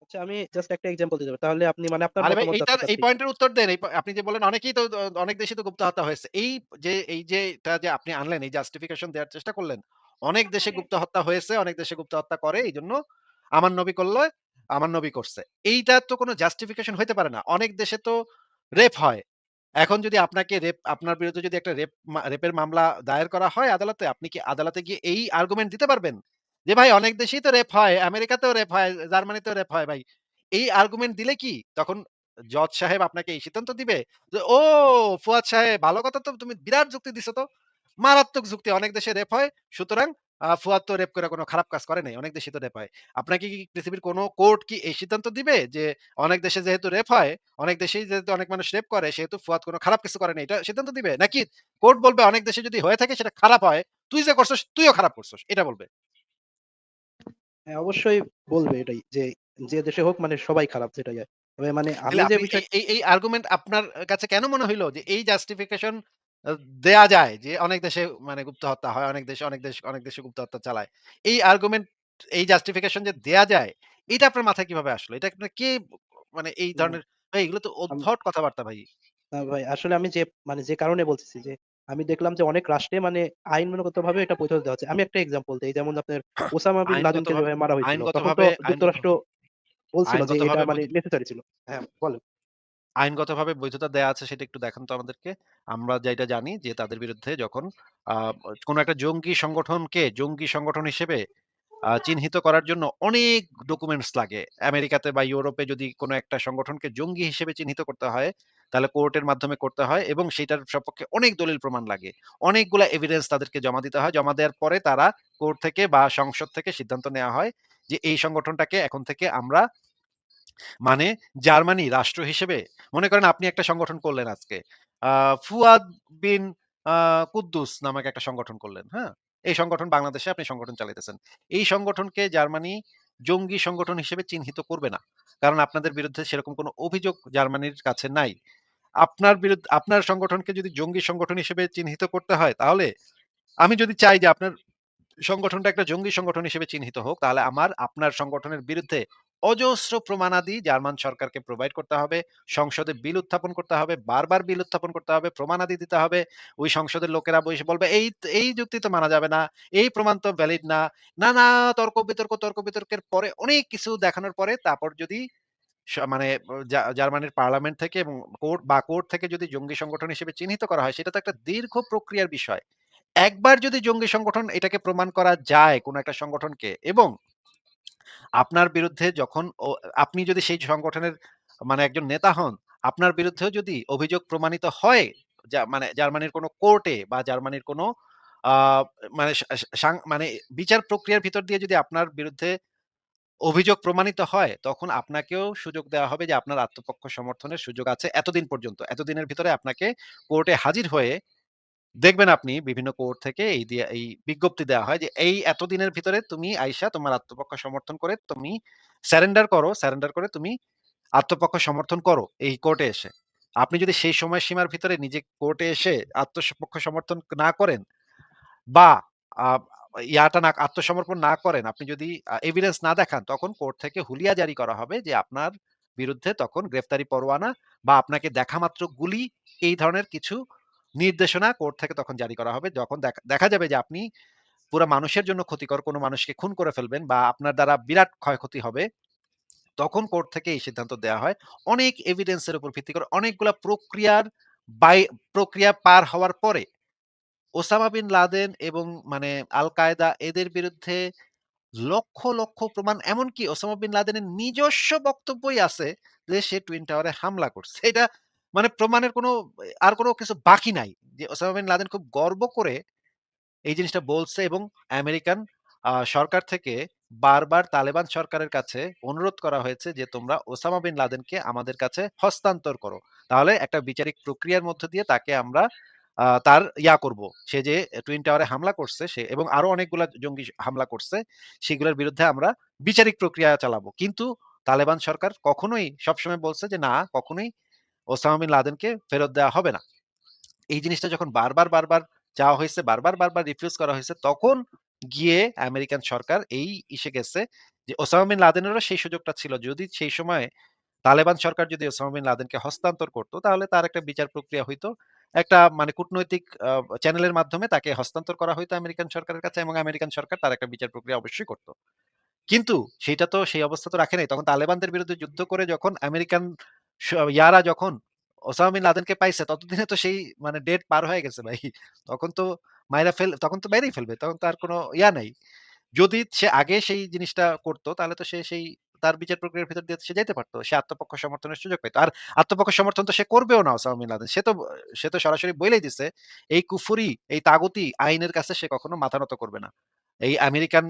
[SPEAKER 2] আচ্ছা আমি জাস্ট একটা এক্সাম্পল দিতে পারি। তাহলে আপনি মানে আপনার
[SPEAKER 1] আরে ভাই
[SPEAKER 2] মতামত জানতে
[SPEAKER 1] এই
[SPEAKER 2] চাচ্ছি একটু।
[SPEAKER 1] পয়েন্টের উত্তর দেন। আপনি যে বললেন অনেকেই তো অনেক দেশে তো গুপ্ত হত্যা হয়েছে। এই যে এটা যে আপনি আনলেন, এই জাস্টিফিকেশন দেওয়ার চেষ্টা করলেন। অনেক দেশে গুপ্ত হত্যা হয়েছে, অনেক দেশে গুপ্ত হত্যা করে। এইজন্য আমার নবী করলে, আমার নবী করছে। এইটা তো কোনো জাস্টিফিকেশন হইতে পারে না। অনেক দেশে তো রেপ হয়। এখন যদি আপনাকে আপনার বিরুদ্ধে যদি একটা রেপের মামলা দায়ের করা হয় আদালতে, আপনি কি আদালতে গিয়ে এই আর্গুমেন্ট দিতে পারবেন? যে ভাই অনেক দেশেই তো রেপ হয়, আমেরিকাতেও রেপ হয়, জার্মানিতেও রেপ হয় ভাই। এই আর্গুমেন্ট দিলে কি তখন জজ সাহেব আপনাকে এই সিদ্ধান্ত দিবে যে, "ও ফুয়াদ সাহেব ভালো কথা তো তুমি বিরাট যুক্তি দিছো তো।" মারাত্মক যুক্তি। অনেক দেশে রেপ হয়। সুতরাং ফুয়াদ তো রেপ করে কোনো খারাপ কাজ করে নাই। অনেক দেশেই তো রেপ হয়। আপনাকে কি পৃথিবীর কোনো কোর্ট কি এই সিদ্ধান্ত দিবে যে অনেক দেশে যেহেতু রেপ হয়, অনেক দেশেই যেহেতু অনেক মানুষ রেপ করে সেহেতু ফুয়াদ কোনো খারাপ কিছু করে নাই। এটা সিদ্ধান্ত দিবে? নাকি কোর্ট বলবে অনেক দেশে যদি হয়ে থাকে সেটা খারাপ হয়, তুই যে করছস তুইও খারাপ করছস। এটা বলবে।
[SPEAKER 2] হ্যাঁ, অবশ্যই বলবে এটাই যে, যে দেশে হোক মানে সবাই খারাপ যেটাই হয়। তবে মানে আমি
[SPEAKER 1] তাহলে
[SPEAKER 2] যে
[SPEAKER 1] আপনি
[SPEAKER 2] বিষয়
[SPEAKER 1] এই আর্গুমেন্ট আপনার কাছে কেন মনে হইল যে এই জাস্টিফিকেশন দেয়া যায় যে অনেক দেশে মানে গুপ্ত হত্যা হয়, অনেক দেশে গুপ্ত হত্যা চালায়। এই আর্গুমেন্ট এই জাস্টিফিকেশন যে দেয়া যায়, এটা আপনার মাথায় কিভাবে আসলো? এটা আপনার কে মানে এই
[SPEAKER 2] না
[SPEAKER 1] ধরনের ভাই এগুলো তো
[SPEAKER 2] আম
[SPEAKER 1] উদ্ভট কথাবার্তা ভাই।
[SPEAKER 2] ভাই আসলে আমি যে মানে যে কারণে বলতেছি যে, আমি দেখলাম যে অনেক রাষ্ট্রে মানে আইনগতভাবে এটা বৈধতা দেওয়া হচ্ছে। আমি একটা এক্সাম্পল দেই। যেমন আপনার ওসামা বিন লাদেনকে
[SPEAKER 1] আইনগতভাবে
[SPEAKER 2] যেভাবে মারা হয়েছিল, তখন তো
[SPEAKER 1] আইনগতভাবে
[SPEAKER 2] যুক্তরাষ্ট্র বলছিল যে এটা
[SPEAKER 1] আইনগতভাবে
[SPEAKER 2] মানে নেসেসারি ছিল। হ্যাঁ, বলেন।
[SPEAKER 1] আইনগতভাবে বৈধতা দেয়া আছে সেটা একটু দেখান তো আমাদেরকে। আমরা যেটা জানি যে তাদের বিরুদ্ধে যখন আ কোন একটা জঙ্গি সংগঠন হিসেবে চিহ্নিত করার জন্য অনেক ডকুমেন্টস লাগে। আমেরিকাতে বা ইউরোপে যদি কোন একটা সংগঠনকে জঙ্গি হিসেবে চিহ্নিত করতে হয়, তাহলে কোর্টের মাধ্যমে করতে হয় এবং সেটার সপক্ষে অনেক দলিল প্রমাণ লাগে। অনেকগুলা এভিডেন্স তাদেরকে জমা দিতে হয়। জমা দেওয়ার পরে তারা কোর্ট থেকে বা সংসদ থেকে সিদ্ধান্ত নেওয়া হয় যে এই সংগঠনটাকে এখন থেকে আমরা মানে জার্মানি রাষ্ট্র হিসেবে মনে করেন আপনি একটা সংগঠন করলেন আজকে। ফুয়াদ বিন আ কুদ্দুস নামক একটা সংগঠন করলেন, হ্যাঁ? এই সংগঠন বাংলাদেশে আপনি সংগঠন চালাইতেছেন। এই সংগঠনকে জার্মানি জঙ্গি সংগঠন হিসেবে চিহ্নিত করবে না। কারণ আপনাদের বিরুদ্ধে সেরকম কোনো অভিযোগ জার্মানির কাছে নাই। আপনার সংগঠনকে যদি জঙ্গি সংগঠন হিসেবে চিহ্নিত করতে হয়, তাহলে আমি যদি চাই যে আপনার সংগঠনটা একটা জঙ্গি সংগঠন হিসেবে চিহ্নিত হোক, তাহলে আপনার সংগঠনের বিরুদ্ধে অজস্র প্রমাণাদি জার্মান সরকারকে প্রোভাইড করতে হবে। সংসদে বিল উত্থাপন করতে হবে, বারবার বিল উত্থাপন করতে হবে, প্রমাণাদি দিতে হবে। ওই সংসদের লোকেরা বসে বলবে, এই যুক্তি তো মানা যাবে না, এই প্রমাণ তো ভ্যালিড না। নানা তর্ক বিতর্কের পরে অনেক কিছু দেখানোর পরে তারপর যদি মানে জার্মানির পার্লামেন্ট থেকে এবং কোর্ট থেকে যদি জঙ্গি সংগঠন হিসেবে চিহ্নিত করা হয়, সেটা তো একটা দীর্ঘ প্রক্রিয়ার বিষয়। একবার যদি জঙ্গি সংগঠন এটাকে প্রমাণ করা যায় কোন একটা সংগঠনকে এবং আপনার বিরুদ্ধে যখন আপনি যদি সেই সংগঠনের মানে একজন নেতা হন, আপনার বিরুদ্ধেও যদি অভিযোগ প্রমাণিত হয়, মানে জার্মানির কোনো কোর্টে বা জার্মানির কোনো আ মানে মানে বিচার প্রক্রিয়ার ভিতর দিয়ে যদি আপনার বিরুদ্ধে অভিযোগ প্রমাণিত হয়, তখন আপনাকেও সুযোগ দেওয়া হবে যে আপনার আত্মপক্ষ সমর্থনের সুযোগ আছে এতদিন পর্যন্ত। এতদিনের ভিতরে আপনাকে কোর্টে হাজির হয়ে দেখবেন আপনি বিভিন্ন কোর্ট থেকে এই বিজ্ঞপ্তি দেওয়া হয় যে এই এতদিনের ভিতরে তুমি আইসা তোমার আত্মপক্ষ সমর্থন করে তুমি স্যারেন্ডার করে তুমি আত্মপক্ষ সমর্থন করো এই কোর্টে এসে। আপনি যদি সেই সময়সীমার ভিতরে নিজে কোর্টে এসে আত্মপক্ষ সমর্থন না করেন বা আ আত্মসমর্পণ না করেন, আপনি যদি এভিডেন্স না দেখান, তখন কোর্ট থেকে হুলিয়া জারি করা হবে যে আপনার বিরুদ্ধে তখন গ্রেফতারি পরোয়ানা বা আপনাকে দেখামাত্র গুলি, এই ধরনের কিছু নির্দেশনা কোর্ট থেকে তখন জারি করা হবে। যখন দেখা যাবে যে আপনি পুরা মানুষের জন্য ক্ষতিকর কোনো মানুষকে খুন করে ফেলবেন বা আপনার দ্বারা বিরাট ক্ষয়ক্ষতি হবে, তখন কোর্ট থেকে এই সিদ্ধান্ত দেয়া হয়। অনেক এভিডেন্স এর উপর ভিত্তি করে অনেকগুলা বাই প্রক্রিয়া পার হওয়ার পরে ওসামা বিন লাদেন এবং মানে আল কায়দা এদের বিরুদ্ধে লক্ষ প্রমাণ, এমনকি ওসামা বিন লাদেনের নিজস্ব বক্তব্যই আছে যে সে টুইন টাওয়ারে হামলা করছে। এটা মানে প্রমাণের কোনো কিছু বাকি নাই। যে ওসামা বিন লাদেন খুব গর্ব করে এই জিনিসটা বলছে এবং আমেরিকান সরকার থেকে বারবার তালেবান সরকারের কাছে অনুরোধ করা হয়েছে যে তোমরা ওসামা বিন লাদেনকে আমাদের কাছে হস্তান্তর করো। তাহলে একটা বিচারিক প্রক্রিয়ার মধ্য দিয়ে তাকে আমরা তার করব। সে যে টুইন টাওয়ারে হামলা করছে সে এবং আরো অনেকগুলা জঙ্গি হামলা করছে, সেগুলোর বিরুদ্ধে আমরা বিচারিক প্রক্রিয়া চালাবো। কিন্তু তালেবান সরকার কখনোই সবসময় বলছে যে, "না, কখনোই ওসামা বিন লাদেনকে ফেরত দেওয়া হবে না।" এই জিনিসটা যখন বারবার চাওয়া হয়েছে, বারবার রিফিউজ করা হয়েছে, তখন গিয়ে আমেরিকান সরকার এই ইসে গেছে যে ওসামা বিন লাদেনেরও সেই সুযোগটা ছিল। যদি সেই সময়ে তালেবান সরকার যদি ওসামা বিন লাদেনকে হস্তান্তর করত, তাহলে তার একটা বিচার প্রক্রিয়া হইতো। একটা মানে কূটনৈতিক চ্যানেলের মাধ্যমে তাকে হস্তান্তর করা হইতো আমেরিকান সরকারের কাছে এবং আমেরিকান সরকার তার একটা বিচার প্রক্রিয়া অবশ্যই করত। কিন্তু সেইটা তো সেই অবস্থা তো রাখে নাই। তখন তালেবানদের বিরুদ্ধে যুদ্ধ করে যখন আমেরিকান স ইয়ারা যখন ওসামা বিন লাদেনকে পাইছে, ততদিনে তো সেই মানে ডেট পার হয়ে গেছে ভাই। তখন তো তখন তো মেরেই ফেলবে। তখন তো আর কোন নাই। যদি সে আগে সেই জিনিসটা করত, তাহলে তো সে সেই তার বিচার প্রক্রিয়ার ভিতর দিয়ে সে যাইতে পারত। সে আত্মপক্ষ সমর্থনের সুযোগ পেত। আর আত্মপক্ষ সমর্থন তো সে করবেও না ওসামা বিন লাদেন। সে তো সরাসরি বইলেই দিছে, এই কুফরি, এই তাগুতি আইনের কাছে সে কখনো মাথা নত করবে না। এই আমেরিকান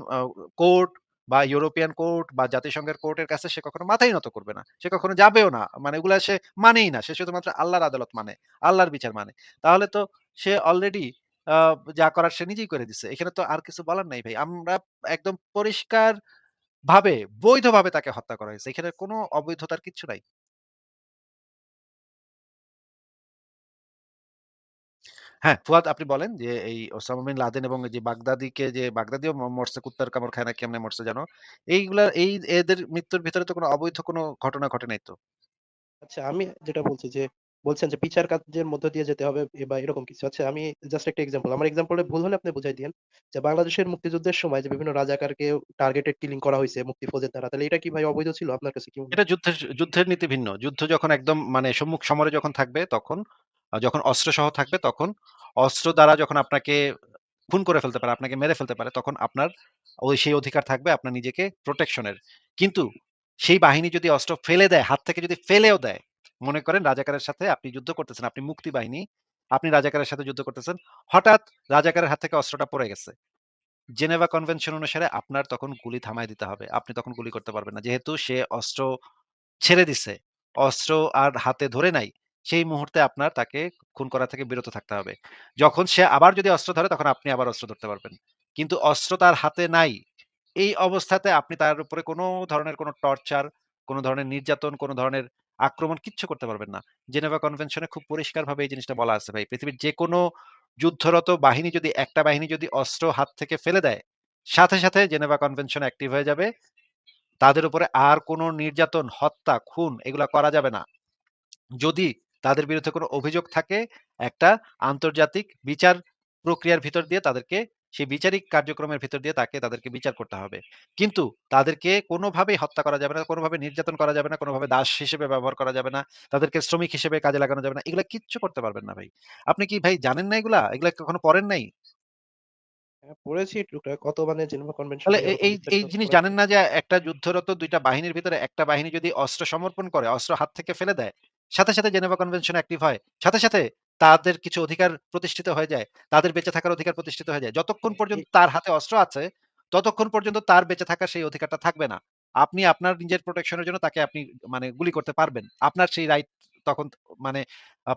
[SPEAKER 1] কোর্ট বা ইউরোপিয়ান কোর্ট বা জাতিসংঘের কোর্টের কাছে সে কখনো মাথাই নত করবে না। সে কখনো যাবেও না। মানে এগুলা সে মানেই না। সে শুধুমাত্র আল্লাহর আদালত মানে, আল্লাহর বিচার মানে। তাহলে তো সে অলরেডি আ যা করার সে নিজেই করে দিছে। এখানে তো আর কিছু বলার নাই ভাই। আমরা একদম পরিষ্কার ভাবে বৈধভাবে তাকে হত্যা করা হয়েছে। এখানে কোনো অবৈধতার কিচ্ছু নাই। হ্যাঁ, ফুয়াদ আপনি বলেন যে এই ওসামা বিন লাদেন এবং এই যে বাগদাদিও মরছে কুত্তার কামড় খায় না কেমনে মরছে যেন। এদের মৃত্যুর ভিতরে তো কোনো অবৈধ কোনো ঘটনা ঘটে নাই তো।
[SPEAKER 2] আচ্ছা, আমি যেটা বলছি যে, বলছেন যে বিচার কার্যের মধ্য দিয়ে যেতে হবে বা এরকম কিছু। আচ্ছা, আমি জাস্ট একটা এক্সাম্পল। আমার এক্সাম্পলটা ভুল হলে আপনি বুঝাই দিয়েন। যে বাংলাদেশের মুক্তিযুদ্ধের সময় যে বিভিন্ন রাজাকারকে টার্গেটেড কিলিং করা হইছে মুক্তিফৌজের দ্বারা। তাহলে এটা কি ভাই অবৈধ ছিল? আপনার কাছে কি মনে
[SPEAKER 1] এটা
[SPEAKER 2] হয়?
[SPEAKER 1] যুদ্ধের নীতি ভিন্ন। যুদ্ধ যখন একদম মানে সম্মুখ সমরে যখন থাকবে তখন যখন অস্ত্রসহ থাকবে তখন অস্ত্র দ্বারা যখন আপনাকে খুন করে ফেলতে পারে, আপনাকে মেরে ফেলতে পারে তখন আপনার সেই অধিকার থাকবে আপনার নিজেকে প্রোটেকশন এর। কিন্তু সেই বাহিনী যদি অস্ত্র ফেলে দেয়, হাত থেকে যদি ফেলেও দেয়, মনে করেন রাজাকারের সাথে আপনি যুদ্ধ করতেছেন, আপনি মুক্তি বাহিনী, আপনি রাজাকারের সাথে যুদ্ধ করতেছেন, হঠাৎ রাজাকারের হাত থেকে অস্ত্রটা পড়ে গেছে। জেনেভা কনভেনশন অনুসারে আপনার তখন গুলি থামায় দিতে হবে। আপনি তখন গুলি করতে পারবেন না। যেহেতু সে অস্ত্র ছেড়ে দিছে। অস্ত্র আর হাতে ধরে নাই। সেই মুহূর্তে আপনার তাকে খুন করা থেকে বিরত থাকতে হবে। যখন সে আবার যদি অস্ত্র ধরে তখন আপনি আবার অস্ত্র ধরতে পারবেন। কিন্তু অস্ত্র তার হাতে নাই। এই অবস্থাতে আপনি তার উপরে কোনো ধরনের কোনো টর্চার, কোনো ধরনের নির্যাতন, কোনো ধরনের আক্রমণ কিচ্ছু করতে পারবেন না। জেনেভা কনভেনশনে খুব পরিষ্কারভাবে এই জিনিসটা বলা আছে ভাই। পৃথিবীর যেকোনো যুদ্ধরত বাহিনী যদি একটা বাহিনী যদি অস্ত্র হাত থেকে ফেলে দেয়, সাথে জেনেভা কনভেনশন অ্যাক্টিভ হয়ে যাবে। তাদের উপরে আর কোনো নির্যাতন, হত্যা, খুন এগুলা করা যাবে না। যদি তাদের বিরুদ্ধে কোনো অভিযোগ থাকে, একটা আন্তর্জাতিক বিচার প্রক্রিয়ার ভিতর দিয়ে তাদেরকে সেই বিচারিক কার্যক্রমের ভিতর দিয়ে তাদেরকে বিচার করতে হবে। কিন্তু তাদেরকে কোনোভাবেই হত্যা করা যাবে না, কোনোভাবে নির্যাতন করা যাবে না, কোনোভাবে দাস হিসেবে ব্যবহার করা যাবে না, তাদেরকে শ্রমিক হিসেবে কাজে লাগানো যাবে না। এগুলা কিচ্ছু করতে পারবেন না ভাই। আপনি কি ভাই জানেন না এগুলা? এগুলা কখনো পড়েন নাই?
[SPEAKER 2] হ্যাঁ, পড়েছি টুকটাক। কত মানে জেনেভা কনভেনশন
[SPEAKER 1] তাহলে
[SPEAKER 2] নিয়ে ওরকম
[SPEAKER 1] এই
[SPEAKER 2] বিস্তারিত
[SPEAKER 1] জিনিস
[SPEAKER 2] পড়া আছে।
[SPEAKER 1] জানেন না যে একটা যুদ্ধরত ২ টা বাহিনীর ভিতরে একটা বাহিনী যদি অস্ত্র সমর্পণ করে, অস্ত্র হাত থেকে ফেলে দেয়, সাথে জেনেভা কনভেনশন অ্যাক্টিভ হয়। সাথে তাদের কিছু অধিকার প্রতিষ্ঠিত হয়ে যায়। তাদের বেঁচে থাকার অধিকার প্রতিষ্ঠিত হয়ে যায়। যতক্ষণ
[SPEAKER 2] হ্যাঁ,
[SPEAKER 1] পর্যন্ত তার হাতে অস্ত্র আছে, ততক্ষণ পর্যন্ত তার বেঁচে থাকার সেই অধিকারটা থাকবে না। আপনি আপনার নিজের প্রোটেকশন এর জন্য তাকে আপনি মানে গুলি করতে পারবেন। আপনার সেই রাইট তখন মানে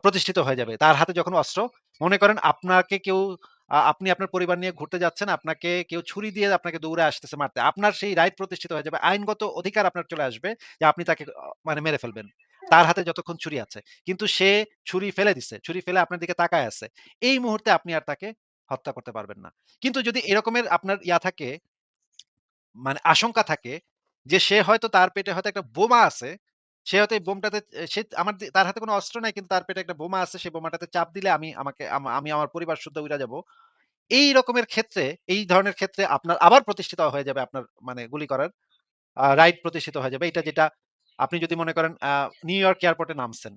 [SPEAKER 1] প্রতিষ্ঠিত হয়ে যাবে। তার হাতে যখন অস্ত্র, মনে করেন আপনাকে কেউ আপনি আপনার পরিবার নিয়ে ঘুরতে যাচ্ছেন, আপনাকে কেউ ছুরি দিয়ে আপনাকে দৌড়ে আসতেছে মারতে। আপনার সেই রাইট প্রতিষ্ঠিত হয়ে যাবে। আইনগত অধিকার আপনার চলে আসবে যে আপনি তাকে মানে মেরে ফেলবেন। তার হাতে যতক্ষণ ছুরি আছে। কিন্তু সে ছুরি ফেলে দিছে। ছুরি ফেলে আপনার দিকে তাকায় আছে। এই মুহূর্তে আপনি আর তাকে হত্যা করতে পারবেন না। কিন্তু যদি এরকমের আপনার থাকে, মানে আশঙ্কা থাকে যে সে হয়তো তার পেটে হয়তো একটা বোমা আছে। সে হয়তো এই বোমটাতে সে তার হাতে কোনো অস্ত্র নাই কিন্তু তার পেটে একটা বোমা আছে। সেই বোমাটাতে চাপ দিলে আমি আমার পরিবার শুদ্ধ উইরা যাবো। এই রকমের ক্ষেত্রে, এই ধরনের ক্ষেত্রে আপনার আবার প্রতিষ্ঠিত হয়ে যাবে আপনার মানে গুলি করার রাইট প্রতিষ্ঠিত হয়ে যাবে। যেটা আপনি যদি মনে করেন নিউ ইয়র্ক এয়ারপোর্টে নামছেন।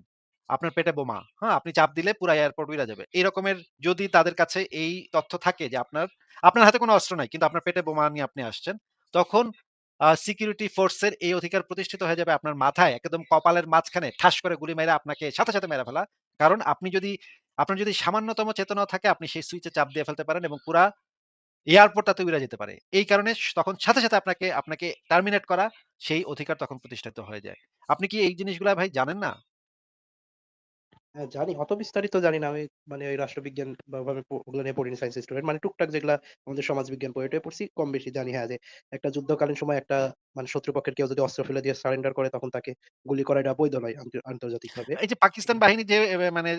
[SPEAKER 1] আপনার পেটে বোমা। হ্যাঁ? আপনি চাপ দিলে পুরা এয়ারপোর্ট উইড়া যাবে। এই রকমের যদি তাদের কাছে এই তথ্য থাকে যে আপনার হাতে কোনো অস্ত্র নাই কিন্তু আপনার পেটে বোমা নিয়ে আপনি আসছেন। তখন সিকিউরিটি ফোর্সের এই অধিকার প্রতিষ্ঠিত হয়ে যাবে আপনার মাথায় একদম কপালের মাঝখানে ঠাস করে গুলি মাইরা আপনাকে সাথে মেরে ফেলা। কারণ আপনার যদি সামান্যতম চেতনাও থাকে আপনি সেই সুইচে চাপ দিয়ে ফেলতে পারেন এবং পুরা এয়ারপোর্টটাতে উড়ে যেতে পারে। এই কারণে তখন সাথে আপনাকে টার্মিনেট করা সেই অধিকার তখন প্রতিষ্ঠিত হয়ে যায়। আপনি কি এই জিনিসগুলা ভাই জানেন না?
[SPEAKER 2] হ্যাঁ, জানি। অত বিস্তারিত জানি না। আমি মানে ওই রাষ্ট্রবিজ্ঞান বা ওভাবে ওগুলো নিয়ে পড়িনি সায়েন্স স্টুডেন্ট। মানে টুকটাক যেগুলা আমাদের সমাজবিজ্ঞান বই-টই পড়ছি, কম বেশি জানি হ্যাঁ, যে একটা যুদ্ধকালীন সময় একটা মানে শত্রুপক্ষের কেউ যদি অস্ত্র ফেলে দিয়ে সারেন্ডার করে তখন তাকে গুলি করা এটা বৈধ নয় আন্তর্জাতিকভাবে।
[SPEAKER 1] এই যে পাকিস্তান বাহিনী যে মানে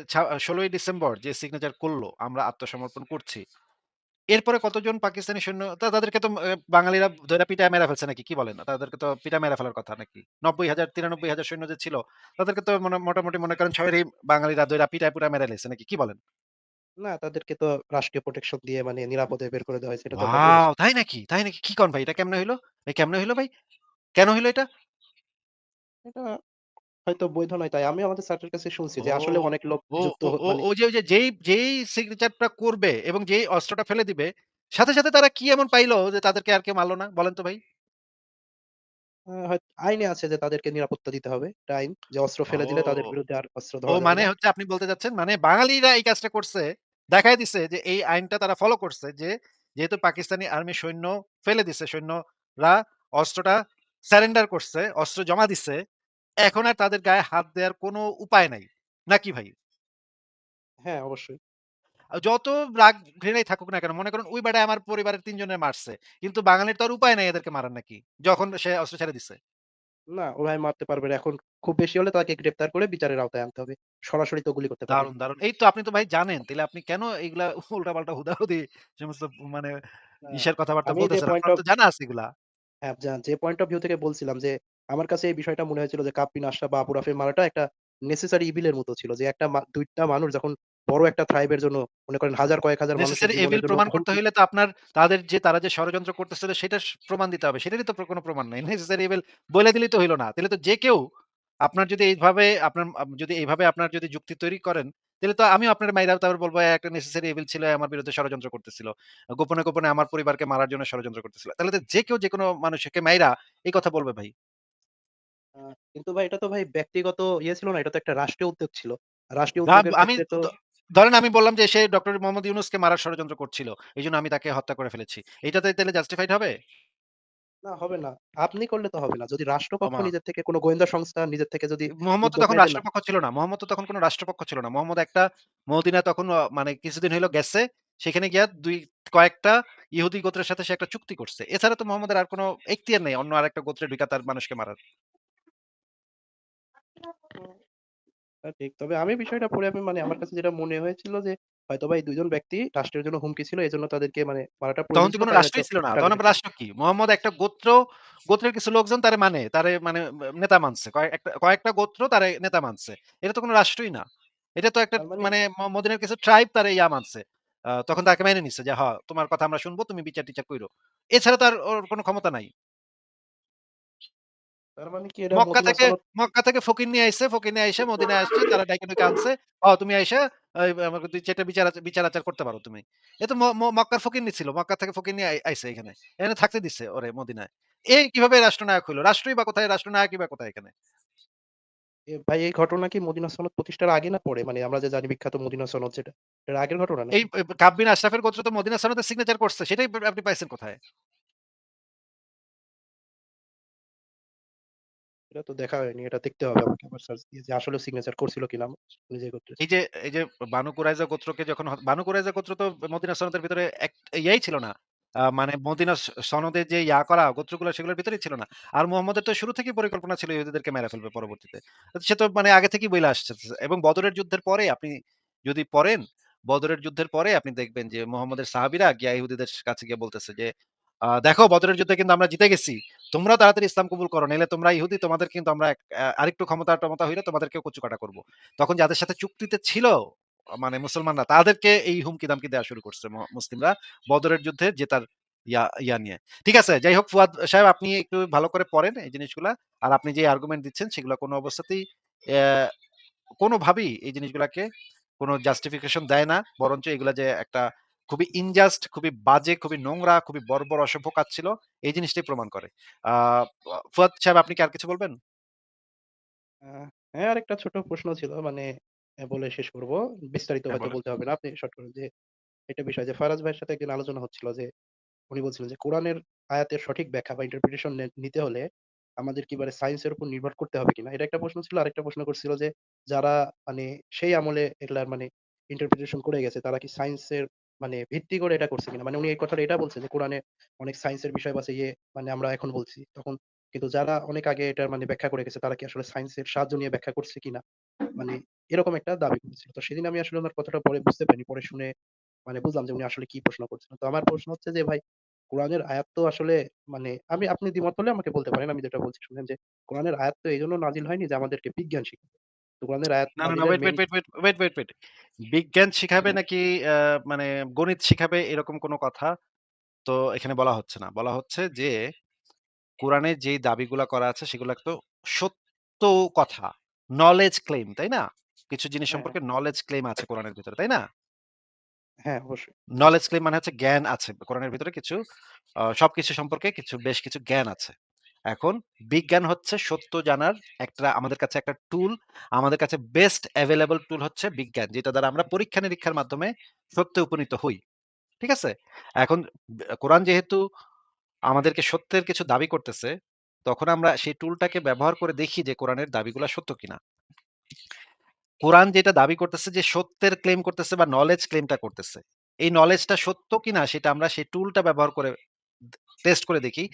[SPEAKER 1] ১৬ই ডিসেম্বর যে সিগনেচার করল, আমরা আত্মসমর্পণ করছি। এরপরে কতজন পাকিস্তানি সৈন্য তাদেরকে তো বাঙালিরা ধইরা পিটায় মেরে ফেলছে নাকি? কি বলেন? তাদেরকে তো পিটায় মেরে ফেলার কথা নাকি? ৯০,০০০ ৯৩,০০০ সৈন্য যে ছিল, তাদেরকে তো মোটামুটি মনে করেন সবারই বাঙালিরা ধইরা পিটায় পুরা মেরে লাইছে নাকি? কি বলেন?
[SPEAKER 2] না, তাদেরকে তো রাষ্ট্রীয় প্রোটেকশন দিয়ে মানে নিরাপদে বের করে দেওয়া হয়েছে। এটা তো আমরা
[SPEAKER 1] ওয়াও!
[SPEAKER 2] জেনেছি।
[SPEAKER 1] তাই নাকি? তাই নাকি? কি কন ভাই? এটা কেমনে হইলো? ভাই কেমনে হইলো ভাই? কেন হইলো এটা?
[SPEAKER 2] এটা হয়তো বৈধ নয় তাই আমিও আমাদের স্যারের কাছে শুনছি
[SPEAKER 1] ও,
[SPEAKER 2] যে আসলে অনেক লোক
[SPEAKER 1] ও,
[SPEAKER 2] যুক্ত
[SPEAKER 1] ও, ও,
[SPEAKER 2] মানে
[SPEAKER 1] ওই যে যেই সিগনেচারটা করবে এবং যেই অস্ত্রটা ফেলে দিবে, সাথে তারা কি এমন পাইলো যে তাদেরকে আর কেউ মারল না? বলেন তো ভাই?
[SPEAKER 2] আইনে আছে যে তাদেরকে নিরাপত্তা দিতে হবে। এটা আইন যে অস্ত্র ফেলে দিলে তাদের
[SPEAKER 1] ও!
[SPEAKER 2] বিরুদ্ধে আর অস্ত্র
[SPEAKER 1] ও
[SPEAKER 2] ধরা যাবে
[SPEAKER 1] মানে
[SPEAKER 2] না।
[SPEAKER 1] হচ্ছে আপনি বলতে চাচ্ছেন মানে বাঙালিরা এই কাজটা করছে, দেখায় দিছে যে এই আইনটা তারা ফলো করছে যে যেহেতু পাকিস্তানি আর্মি সৈন্য ফেলে দিছে, সৈন্যরা অস্ত্রটা সারেন্ডার করছে, অস্ত্র জমা দিছে। এখন আর তাদের গায়ে হাত দেওয়ার কোনো উপায় নাই। নাকি ভাই?
[SPEAKER 2] হ্যাঁ, অবশ্যই।
[SPEAKER 1] যত রাগ ঘৃণাই থাকুক না কেন, মনে করেন ওই বেটায় আমার পরিবারের ৩ জনের মারছে। কিন্তু বাঙালির তো আর উপায় নাই এদেরকে মারার নাকি? যখন সে অস্ত্র ছেড়ে দিছে।
[SPEAKER 2] না, ওভাবে মারতে পারবে না। এখন খুব বেশি হলে তাকে গ্রেপ্তার করে বিচারের আওতায় আনতে হবে। সরাসরি তো গুলি করতে পারবে
[SPEAKER 1] দারুণ,
[SPEAKER 2] না।
[SPEAKER 1] দারুণ। এই তো আপনি তো ভাই জানেন। তাইলে আপনি কেন এইগুলা উল্টাপাল্টা হুদাহুদি সমস্ত মানে
[SPEAKER 2] না,
[SPEAKER 1] ইসের কথাবার্তা
[SPEAKER 2] আমি যে
[SPEAKER 1] বলতেছেন?
[SPEAKER 2] পয়েন্ট
[SPEAKER 1] আপনার
[SPEAKER 2] অফ
[SPEAKER 1] তো জানা আছে এগুলা।
[SPEAKER 2] হ্যাঁ, যে পয়েন্ট অফ ভিউ থেকে বলছিলাম যে, আমার কাছে এই বিষয়টা মনে হয়েছিল যে, কাপ বিন আশরাফ বা আবু রাফির মারাটা একটা নেসেসারি ইভিল এর মতো ছিল। যে একটা ২ টা মানুষ যখন বড় একটা ট্রাইব এর জন্য মনে করেন হাজার কয়েক হাজার মানুষের
[SPEAKER 1] নেসেসারি এভিল
[SPEAKER 2] জীবনের জন্য
[SPEAKER 1] প্রমাণ করতে
[SPEAKER 2] হুমকি
[SPEAKER 1] হইলে তো আপনার তারা যে ষড়যন্ত্র করতেছিল সেটার প্রমাণ দিতে হবে। সেটারই তো কোনো প্রমাণ নাই। নেসেসারি এভিল বইলা দিলেই তো হইল না। তাইলে তো যে কেউ আপনার যদি এইভাবে আপনার যদি এইভাবে আপনার যদি যুক্তি তৈরি করেন, তাইলে তো আমিও আপনার মাইরা তারপর বলব একটা নেসেসারি এভিল ছিল আমার বিরুদ্ধে ষড়যন্ত্র করতেছিল। গোপনে আমার পরিবারকে মারার জন্য ষড়যন্ত্র করতেছিল। তাহলে তো যে কেউ যেকোনো মানুষকে মাইরা এই কথা বলবে ভাই।
[SPEAKER 2] আ কিন্তু ভাই এটা তো ভাই ব্যক্তিগত ইয়ে ছিল না। এটা তো একটা রাষ্ট্রীয় উদ্যোগ ছিল। রাষ্ট্রীয় উদ্যোগের
[SPEAKER 1] আমি
[SPEAKER 2] ক্ষেত্রে তো
[SPEAKER 1] ধরেন আমি বললাম যে সে ডক্টর মোহাম্মদ ইউনূসকে মারার ষড়যন্ত্র করছিল। এজন্য আমি তাকে হত্যা করে ফেলেছি। এইটাতে তাইলে জাস্টিফাইড হবে?
[SPEAKER 2] না হবে না। আপনি করলে তো হবে না। যদি রাষ্ট্রপক্ষ
[SPEAKER 1] ওমা!
[SPEAKER 2] নিজের থেকে কোন গোয়েন্দা সংস্থা নিজের থেকে যদি
[SPEAKER 1] মোহাম্মদ তো
[SPEAKER 2] উদ্যোগ
[SPEAKER 1] তখন
[SPEAKER 2] নেয় যে না
[SPEAKER 1] রাষ্ট্রপক্ষ ছিল না। মোহাম্মদ তো তখন কোন রাষ্ট্রপক্ষ ছিল না। মোহাম্মদ একটা মদিনায় তখন মানে কিছুদিন হইলো গেছে। সেখানে গিয়া কয়েকটা ইহুদি গোত্রের সাথে সে একটা চুক্তি করছে। এছাড়া তো মোহাম্মদের আর কোন এখতিয়ার নেই অন্য আরেকটা গোত্রে ঢুইকা তার মানুষকে মারার।
[SPEAKER 2] ঠিক। তবে আমি বিষয়টা পড়ে আমি মানে আমার কাছে যেটা মনে হয়েছিল যে হয়তোবা এই ২ জন ব্যক্তি রাষ্ট্রের জন্য হুমকি ছিল। এজন্য তাদেরকে মানে মারাটা
[SPEAKER 1] তখন
[SPEAKER 2] প্রয়োজন
[SPEAKER 1] তো
[SPEAKER 2] ছিল।
[SPEAKER 1] কোন
[SPEAKER 2] তাই হয়তো
[SPEAKER 1] রাষ্ট্রই ছিল না। তখন
[SPEAKER 2] টার্গেটেড
[SPEAKER 1] আবার
[SPEAKER 2] ছিল।
[SPEAKER 1] রাষ্ট্র কি? মোহাম্মদ একটা গোত্রের কিছু লোকজন তারে মানে নেতা মানছে। কয়েকটা গোত্র তারে নেতা মানছে। এটা তো কোন রাষ্ট্রই না। এটা তো একটা
[SPEAKER 2] তার মানে
[SPEAKER 1] মানে মদিনার কিছু ট্রাইব তারে মানছে। তখন তাকে মেনে নিচ্ছে যে, তোমার কথা আমরা শুনবো, তুমি বিচার-টিচার কইরো। এছাড়া তো আর ওর কোন ক্ষমতা নাই।
[SPEAKER 2] তার মানে কি এটা
[SPEAKER 1] মক্কা
[SPEAKER 2] মদিনা
[SPEAKER 1] থেকে
[SPEAKER 2] সনদ
[SPEAKER 1] মক্কা থেকে ফকির নিয়ে আইছে। ফকির নিয়ে আইসা মদিনায় আসছে। তারা ডাইকা ডুইকা আনছে। তুমি আইসা আমাকে ২-৪ টা বিচার-আচার করতে পারো তুমি। এ তো ম ম মক্কার ফকিরনি ছিল। মক্কা থেকে ফকির নিয়ে আইছে এখানে। এখানে থাকতে দিছে ওরে মদিনায়। কিভাবে রাষ্ট্রনায়ক হইল? রাষ্ট্রই বা কোথায়? রাষ্ট্রনায়কই বা কোথায় এখানে?
[SPEAKER 2] ভাই এই ঘটনা কি মদিনা সনদ প্রতিষ্ঠার আগে না পরে? মানে আমরা যে জানি বিখ্যাত মদিনা সনদ যেটা। এটার আগের ঘটনা
[SPEAKER 1] এই
[SPEAKER 2] নাকি?
[SPEAKER 1] কাব বিন আশরাফের গোত্র তো মদিনা সনদে সিগনেচার করছে। সেটাই আপনি পাইছেন কোথায়?
[SPEAKER 2] এটা তো দেখা হয়নি। এটা দেখতে হবে আমাকে আবার সার্চ দিয়ে যে আসলে সিগনেচার করছিল কিনা নিজেই করতেছে।
[SPEAKER 1] এই যে বানু কুরাইজা গোত্রকে যখন বানু কুরাইজা গোত্র তো মদিনা সনদের ভিতরে ইয়াই ছিল না। মানে মদিনা সনদে যে করা গোত্রগুলো সেগুলোর ভিতরেই ছিল না। আর মুহাম্মদের তো শুরু থেকেই পরিকল্পনা ছিল ইহুদীদেরকে মেরে ফেলবে পরবর্তীতে। সে তো মানে আগে থেকেই বইলা আসছে এবং বদরের যুদ্ধের পরে আপনি যদি পড়েন, বদরের যুদ্ধের পরে আপনি দেখবেন যে মুহাম্মদের সাহাবীরা গিয়া ইহুদীদের কাছে গিয়ে বলতেছে যে, দেখো বদরের যুদ্ধে কিন্তু আমরা জিতে গেছি। তোমরাও তাড়াতাড়ি ইসলাম কবুল করো। নাইলে তোমরা ইহুদী তোমাদের কিন্তু আমরা আরেকটু ক্ষমতা-টমতা হইলে তোমাদেরকেও কচুকাটা করব। তখন যাদের সাথে চুক্তিতে ছিল মানে মুসলমানরা তাদেরকে এই হুমকি-দামকি দেয়া শুরু করছে মুসলিমরা বদরের যুদ্ধে জেতার ইয়া নিয়ে। ঠিক আছে? যাই হোক ফুয়াদ সাহেব আপনি একটু ভালো করে পড়েন এই জিনিসগুলা। আর আপনি যে আর্গুমেন্ট দিচ্ছেন সেগুলা কোন অবস্থাতেই অ্যা কোনভাবেই এই জিনিসগুলাকে কোন জাস্টিফিকেশন দেয় না। বরঞ্চ এগুলা যে একটা খুবই ইনজাস্ট, খুবই বাজে, খুবই নোংরা, খুবই বর্বর, অসভ্য কাজ ছিল এই জিনিসটাই প্রমাণ করে। আ ফুয়াদ সাহেব আপনি কি আর কিছু বলবেন?
[SPEAKER 2] আ হ্যাঁ, আরেকটা ছোট প্রশ্ন ছিল মানে বলে শেষ করব। বিস্তারিত
[SPEAKER 1] হ্যাঁ,
[SPEAKER 2] হয়তো
[SPEAKER 1] বলেন।
[SPEAKER 2] বলতে হবে না। আপনি শর্ট করে যে একটা বিষয় যে ফারাজ ভাইয়ের সাথে একদিন আলোচনা হচ্ছিল যে উনি বলছিলেন যে কোরআনের আয়াতের সঠিক ব্যাখ্যা বা ইন্টারপ্রিটেশন নিতে হলে আমাদের কি এবারে সায়েন্স এর উপর নির্ভর করতে হবে কিনা? এটা একটা প্রশ্ন ছিল। আরেকটা প্রশ্ন করছিল যে, যারা মানে সেই আমলে এগুলার মানে ইন্টারপ্রিটেশন করে গেছে, তারা কি সায়েন্স এর মানে ভিত্তি করে এটা করছে কিনা? মানে উনি এই কথাটা এটা বলছে যে, কোরআনে অনেক সায়েন্স এর বিষয় আছে মানে আমরা এখন বলছি। তখন কিন্তু যারা অনেক আগে এটার মানে ব্যাখ্যা করে গেছে, তারা কি আসলে সায়েন্স এর সাহায্য নিয়ে ব্যাখ্যা করছে কিনা? মানে এরকম একটা দাবি করেছিল। তো সেদিন আমি আসলে উনার কথাটা পরে বুঝতে পারিনি। পরে শুনে মানে বুঝলাম যে উনি আসলে কি প্রশ্ন করছিলেন। তো আমার প্রশ্ন হচ্ছে যে ভাই, কোরআনের আয়াত তো আসলে মানে আপনি দ্বিমত হলে আমাকে বলতে পারেন। আমি যেটা বলছি শুনেন যে, কোরআনের আয়াত তো এজন্য নাজিল হয়নি যে আমাদেরকে বিজ্ঞান শিখাবে। তো কোরআনের আয়াত
[SPEAKER 1] না, না, না,
[SPEAKER 2] নাজিলের
[SPEAKER 1] wait,
[SPEAKER 2] main
[SPEAKER 1] wait, wait, wait, wait, wait, wait. বিজ্ঞান শিখাবে নাকি আ মানে গণিত শিখাবে এরকম কোন কথা তো এখানে বলা হচ্ছে না। বলা হচ্ছে যে কোরআনে যেই দাবিগুলা করা আছে সেগুলা তো সত্য কথা। knowledge claim, তাই না? কিছু জিনিস
[SPEAKER 2] হ্যাঁ, হ্যাঁ,
[SPEAKER 1] সম্পর্কে knowledge claim আছে কোরআনের ভিতরে, তাই না?
[SPEAKER 2] হ্যাঁ, অবশ্যই আছে।
[SPEAKER 1] knowledge claim মানে হচ্ছে জ্ঞান আছে। কোরআনের ভিতরে কিছু সবকিছু সম্পর্কে বেশ কিছু জ্ঞান আছে। এখন বিজ্ঞান হচ্ছে সত্য জানার একটা আমাদের কাছে একটা টুল, আমাদের কাছে বেস্ট এভেইলেবল টুল হচ্ছে বিজ্ঞান। যেটা দ্বারা আমরা পরীক্ষা-নিরীক্ষার মাধ্যমে সত্যে উপনীত হই। ঠিক আছে? এখন কোরআন যেহেতু আমাদেরকে সত্যের কিছু দাবি করতেছে, তখন আমরা সেই টুলটাকে ব্যবহার করে দেখি যে কোরআনের দাবিগুলা সত্য কিনা। কোরআন যেটা দাবি করতেছে যে সত্যের ক্লেম করতেছে বা নলেজ ক্লেমটা করতেছে। এই নলেজটা সত্য কিনা সেটা আমরা সেই টুলটা ব্যবহার করে টেস্ট করে দেখি।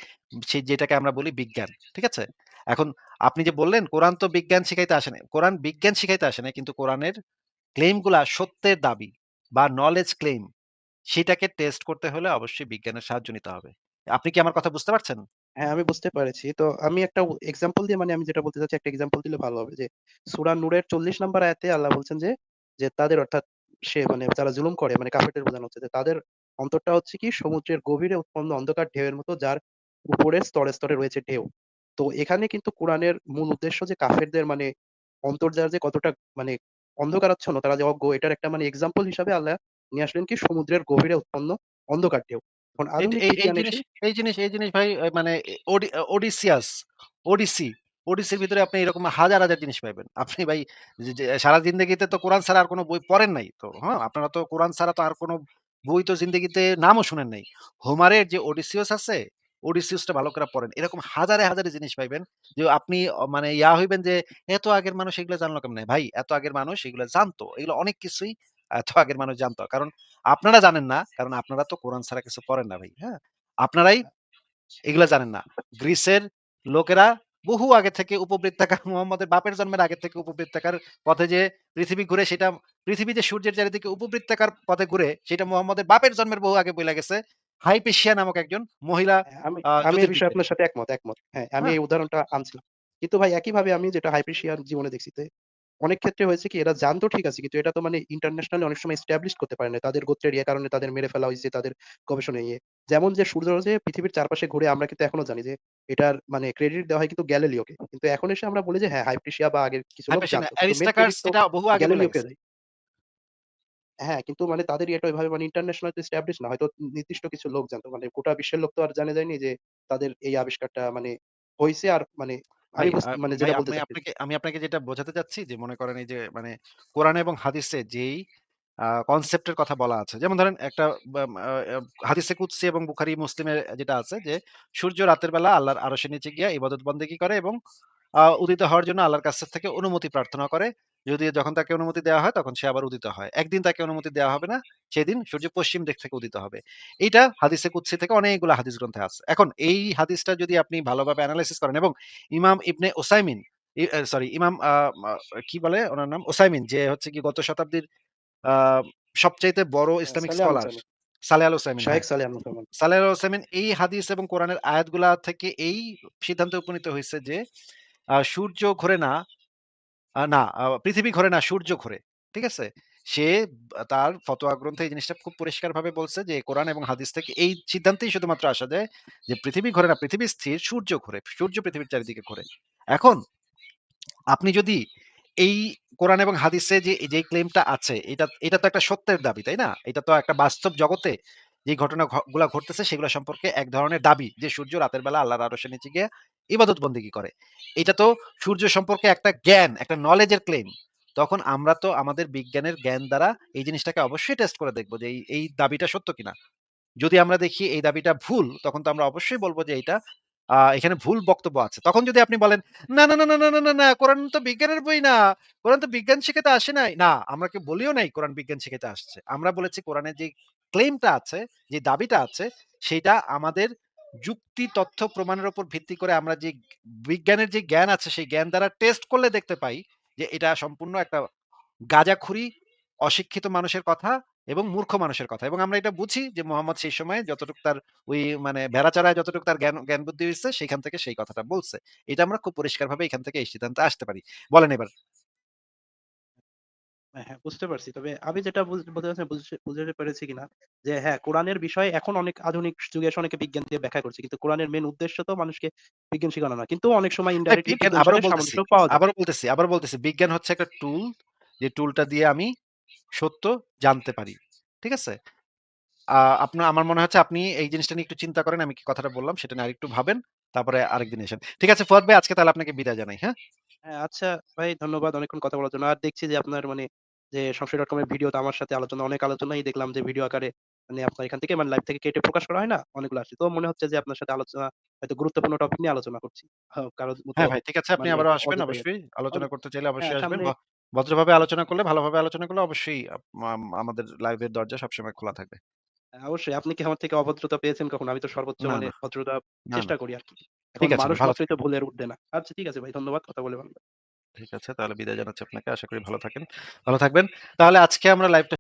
[SPEAKER 1] যেটাকে আমরা বলি বিজ্ঞান। ঠিক আছে? এখন আপনি যে বললেন কোরআন তো বিজ্ঞান শিখাইতে আসে নাই। কোরআন বিজ্ঞান শিখাইতে আসে নাই। কিন্তু কোরআনের ক্লেইম গুলা সত্যের দাবি বা নলেজ ক্লেইম সেটাকে টেস্ট করতে হলে অবশ্যই বিজ্ঞানের সাহায্য নিতে হবে। আপনি কি আমার কথা বুঝতে পারছেন?
[SPEAKER 2] হ্যাঁ, আমি বুঝতে পেরেছি। তো আমি একটা এক্সাম্পল দিয়ে মানে আমি যেটা বলতে চাচ্ছি একটা এক্সাম্পল দিলে ভালো হবে যে, সূরা নূরের ৪০ নাম্বার আয়াতে আল্লাহ বলছেন যে তাদের অর্থাৎ সে মানে যারা জুলুম করে মানে কাফেরদের বোঝানো হচ্ছে যে তাদের অন্তরটা হচ্ছে কি সমুদ্রের গভীরে উৎপন্ন অন্ধকার ঢেউয়ের মতো যার উপরে স্তরে, স্তরে রয়েছে ঢেউ। তো এখানে কিন্তু কোরআনের মূল উদ্দেশ্য যে কাফেরদের মানে অন্তর্জাল যে কতটা মানে অন্ধকারাচ্ছন্ন, তারা যে অজ্ঞ এটার একটা মানে এক্সাম্পল হিসাবে আল্লাহ নিয়ে আসলেন কি সমুদ্রের গভীরে উৎপন্ন অন্ধকার ঢেউ। এখন
[SPEAKER 1] এট
[SPEAKER 2] আধুনিক
[SPEAKER 1] এই এই
[SPEAKER 2] বিজ্ঞান
[SPEAKER 1] জিনিস
[SPEAKER 2] এসে
[SPEAKER 1] এই জিনিস ভাই মানে ওডিসিয়াস, ওডিসি, ওডিসির ভিতরে আপনি এরকম হাজার, হাজার জিনিস পাইবেন। আপনি ভাই যে সারা জিন্দেগিতে তো কোরআন ছাড়া আর কোন বই পড়েন নাই তো, হ্যাঁ? আপনারা তো কোরআন ছাড়া তো আর কোন বই তো জিন্দেগিতে নামও শুনেন নাই। হোমারের যে ওডিসিয়াস আছে, ওডিসিয়াসটা ভালো করে পড়েন। এরকম হাজারে, হাজারে জিনিস পাইবেন যে আপনি মানে হইবেন যে এত আগের মানুষ এগুলা জানলো কেমনে? ভাই এত আগের মানুষ এগুলা জানতো। এগুলো অনেক কিছুই এত আগের মানুষ জানতো। কারণ আপনারা জানেন না। কারণ আপনারা তো কোরআন ছাড়া কিছু পড়েন না ভাই। হ্যাঁ? আপনারাই এগুলা জানেন না। গ্রিসের লোকেরা বহু আগে থেকে উপবৃত্তাকার মুহাম্মদের বাপের জন্মের আগে থেকে উপবৃত্তাকার পথে যে পৃথিবী ঘুরে সেটা পৃথিবী যে সূর্যের চারিদিকে উপবৃত্তাকার পথে ঘুরে সেটা মুহাম্মদের বাপের জন্মের বহু আগে বইলা গেছে। হাইপেশিয়া নামক একজন মহিলা
[SPEAKER 2] হ্যাঁ, আমি এই বিষয়ে
[SPEAKER 1] জ্যোতির্বিজ্ঞানী।
[SPEAKER 2] আপনার সাথে একমত। হ্যাঁ, আমি
[SPEAKER 1] হ্যাঁ?
[SPEAKER 2] এই উদাহরণটা আনছিলাম। কিন্তু ভাই একইভাবে আমি যেটা হাইপেশিয়ার জীবনে দেখছি যে, অনেক ক্ষেত্রে হয়েছে কি এরা জানতো ঠিক আছে কিন্তু এটা তো মানে ইন্টারন্যাশনালি অনেক সময় এস্টাবলিশ করতে পারে নাই। তাদের গোত্রের কারণে তাদের মেরে ফেলা হইছে তাদের গবেষণায় যেমন যে সূর্য যে পৃথিবীর চারপাশে ঘুরে আমরা কিন্তু এখনো জানি যে এটার মানে ক্রেডিট দেওয়া হয় কিন্তু গ্যালিলিওকে। কিন্তু এখন এসে আমরা বলি যে হ্যাঁ, হাইপেশিয়া বা আগের কিছু লোক
[SPEAKER 1] হাইপেশিয়া না
[SPEAKER 2] জানতো। কিন্তু মেইন
[SPEAKER 1] অ্যারিস্টাকার্স
[SPEAKER 2] ক্রেডিট তো
[SPEAKER 1] এটা বহু আগে বইলা
[SPEAKER 2] গ্যালিলিওকে
[SPEAKER 1] গেছে।
[SPEAKER 2] দেয়। হ্যাঁ, কিন্তু মানে তাদের ইয়েটা ওইভাবে মানে ইন্টারন্যাশনাল তো এস্টাবলিশ না। হয়তো নির্দিষ্ট কিছু লোক জানতো। মানে গোটা বিশ্বের লোক তো আর জানে যায়নি যে তাদের এই আবিষ্কারটা মানে হইছে আর মানে
[SPEAKER 1] ভাই
[SPEAKER 2] মানে
[SPEAKER 1] ভাই
[SPEAKER 2] যেটা বলতে চাচ্ছি
[SPEAKER 1] আমি আপনাকে যেটা বোঝাতে চাচ্ছি যে মনে করেন এই যে মানে কোরআন এবং হাদিসে যেই কনসেপ্ট এর কথা বলা আছে। যেমন ধরেন একটা বাম আ আ হাদিসে কুদসি এবং বুখারী মুসলিমের যেটা আছে যে সূর্য রাতের বেলা আল্লাহর আরশের নিচে গিয়া ইবাদত বন্দেগী করে এবং উদিত হওয়ার জন্য আল্লাহর কাছ থেকে অনুমতি প্রার্থনা করে। যখন তাকে অনুমতি দেওয়া হয় তখন সে আবার উদিত হয়। একদিন তাকে অনুমতি দেওয়া হবে না। সেদিন সূর্য পশ্চিম দিক থেকে উদিত হবে। এইটা হাদিসে কুদসি থেকে অনেকগুলা হাদিস গ্রন্থে আছে। এখন এই হাদিসটা যদি আপনি ভালোভাবে এনালাইসিস করেন এবং ইমাম ইবনে উসাইমিন সরি ইমাম মা কি বলে উনার নাম? উসাইমিন যে হচ্ছে কি গত শতাব্দীর আ সবচাইতে বড় ইসলামিক
[SPEAKER 2] সালেহ আল
[SPEAKER 1] স্কলার
[SPEAKER 2] সামি,
[SPEAKER 1] সালেহ আল হোসাইমিন,
[SPEAKER 2] শাহেখ
[SPEAKER 1] হ্যাঁ।
[SPEAKER 2] সালেহ আল মুসলমান।
[SPEAKER 1] সালেহ আল হোসাইমিন এই হাদিস এবং কোরআনের আয়াতগুলা থেকে এই সিদ্ধান্তে উপনীত হইছে যে সূর্য ঘোরে না, না পৃথিবী ঘোরে না, সূর্য ঘোরে। ঠিক আছে? সে তার ফতোয়া গ্রন্থে এই জিনিসটা খুব পরিষ্কারভাবে বলছে যে কোরআন এবং হাদিস থেকে এই সিদ্ধান্তেই শুধুমাত্র আসা যায় যে পৃথিবী ঘোরে না, পৃথিবী স্থির, সূর্য ঘোরে। সূর্য পৃথিবীর চারিদিকে ঘোরে। এখন আপনি যদি এই কোরআন এবং হাদিসে যে ক্লেইমটা আছে এটা তো একটা সত্যের দাবি, তাই না? এটা তো একটা বাস্তব জগতে যে ঘটনা গুলা ঘটতেছে সেগুলা সম্পর্কে এক ধরনের দাবি যে সূর্য রাতের বেলা আল্লাহর আরশের নিচে গিয়ে ইবাদত বন্দেগী করে। এটা তো সূর্য সম্পর্কে একটা জ্ঞান, একটা নলেজ এর ক্লেইম। তখন আমরা তো আমাদের বিজ্ঞানের জ্ঞান দ্বারা এই জিনিসটাকে অবশ্যই টেস্ট করে দেখব যে এই দাবিটা সত্য কিনা। যদি আমরা দেখি এই দাবিটা ভুল তখন তো আমরা অবশ্যই বলব যে এইটা এখানে ভুল বক্তব্য আছে। তখন যদি আপনি বলেন, "না, না, না, না, না, না, না, না, কোরআন তো বিজ্ঞানের বই না। কোরআন তো বিজ্ঞান শিখাতে আসে নাই।" না, আমরা কেউ বলিও নাই কোরআন বিজ্ঞান শিখাতে আসছে। আমরা বলেছি কোরআনের যে ক্লেইমটা আছে, যে দাবিটা আছে, সেইটা আমাদের যুক্তি, তথ্য, প্রমাণের উপর ভিত্তি করে আমরা যে বিজ্ঞানের যে জ্ঞান আছে, সেই জ্ঞান দ্বারা টেস্ট করলে দেখতে পাই যে এটা সম্পূর্ণ একটা গাঁজাখুরি, অশিক্ষিত মানুষের কথা এবং মূর্খ মানুষের কথা। এবং আমরা এটা বুঝি যে মোহাম্মদ সেই সময়ে যতটুকু তার ওই মানে ভেড়া চড়ায় যতটুকু তার জ্ঞান বুদ্ধি হইছে সেখান থেকে সেই কথাটা বলছে। এটা আমরা খুব পরিষ্কারভাবে এখান থেকে এই সিদ্ধান্তে আসতে পারি। বলেন এবার।
[SPEAKER 2] হ্যাঁ, বুঝতে পারছি। তবে আমি যেটা বলতে চাচ্ছি বুঝাতে পেরেছি কিনা যে হ্যাঁ, কোরআনের বিষয় এখন অনেক আধুনিক যুগে এসে অনেকে বিজ্ঞান দিয়ে ব্যাখ্যা করছে। কিন্তু কোরআনের মেইন উদ্দেশ্য তো মানুষকে বিজ্ঞান শিখানো না। কিন্তু অনেক সময় ইনডাইরেক্টলি
[SPEAKER 1] বিজ্ঞান
[SPEAKER 2] বিজ্ঞানের
[SPEAKER 1] আবারও
[SPEAKER 2] সাথে
[SPEAKER 1] বলতেছি,
[SPEAKER 2] সামঞ্জস্য পাওয়া যায়।
[SPEAKER 1] আবারও বলতেছি বিজ্ঞান হচ্ছে একটা টুল, যে টুলটা দিয়ে আমি সত্য জানতে পারি। ঠিক আছে? আ আমার মনে হচ্ছে আপনি এই জিনিসটা নিয়ে একটু চিন্তা করেন। আমি কি কথাটা বললাম সেটা নিয়ে আরেকটু ভাবেন। তারপরে আরেকদিন এসেন। ঠিক আছে ফুয়াদ ভাই, আজকে তাহলে আপনাকে বিদায় জানাই। হ্যাঁ?
[SPEAKER 2] হ্যাঁ, আচ্ছা ভাই, ধন্যবাদ অনেকক্ষণ কথা বলার জন্য। আর দেখছি যে আপনার মানে যে সংশয়.com এর ভিডিওতে আমার সাথে অনেক আলোচনাই দেখলাম যে ভিডিও আকারে মানে আপনার এখান থেকে মানে লাইভ থেকে কেটে প্রকাশ করা হয় না? অনেকগুলো আসছে। তো মনে হচ্ছে যে আপনার সাথে আলোচনা হয়তো গুরুত্বপূর্ণ টপিক নিয়ে আলোচনা করছি। কারোর মতো
[SPEAKER 1] হ্যাঁ ভাই, ঠিক আছে। আপনি
[SPEAKER 2] মানে
[SPEAKER 1] আবারও আসবেন
[SPEAKER 2] অযথাই আরকি।
[SPEAKER 1] অবশ্যই। আলোচনা করতে চাইলে
[SPEAKER 2] হ্যাঁ,
[SPEAKER 1] অবশ্যই আসবেন।
[SPEAKER 2] সামনে
[SPEAKER 1] ভদ্রভাবে আলোচনা করলে, ভালোভাবে আলোচনা করলে অবশ্যই আমাদের লাইভের দরজা সবসময় খোলা থাকবে।
[SPEAKER 2] অবশ্যই আপনি কি আমার থেকে অভদ্রতা পেয়েছেন কখনো? আমি তো সর্বোচ্চ
[SPEAKER 1] না,
[SPEAKER 2] মানে
[SPEAKER 1] না,
[SPEAKER 2] ভদ্রতা
[SPEAKER 1] না, না।
[SPEAKER 2] চেষ্টা করি আরকি। এখন
[SPEAKER 1] ঠিক আছে ভাই,
[SPEAKER 2] মানুষ
[SPEAKER 1] ভালো
[SPEAKER 2] মাত্রই তো
[SPEAKER 1] থাকেন।
[SPEAKER 2] ভুলের ঊর্ধ্বে না। আচ্ছা ঠিক আছে ভাই, ধন্যবাদ। কথা বলে ভালো লাগলো।
[SPEAKER 1] ঠিক আছে, তাহলে বিদায় জানাচ্ছি আপনাকে। আশা করি ভালো থাকেন। ভালো থাকবেন। তাহলে আজকে আমরা লাইভটা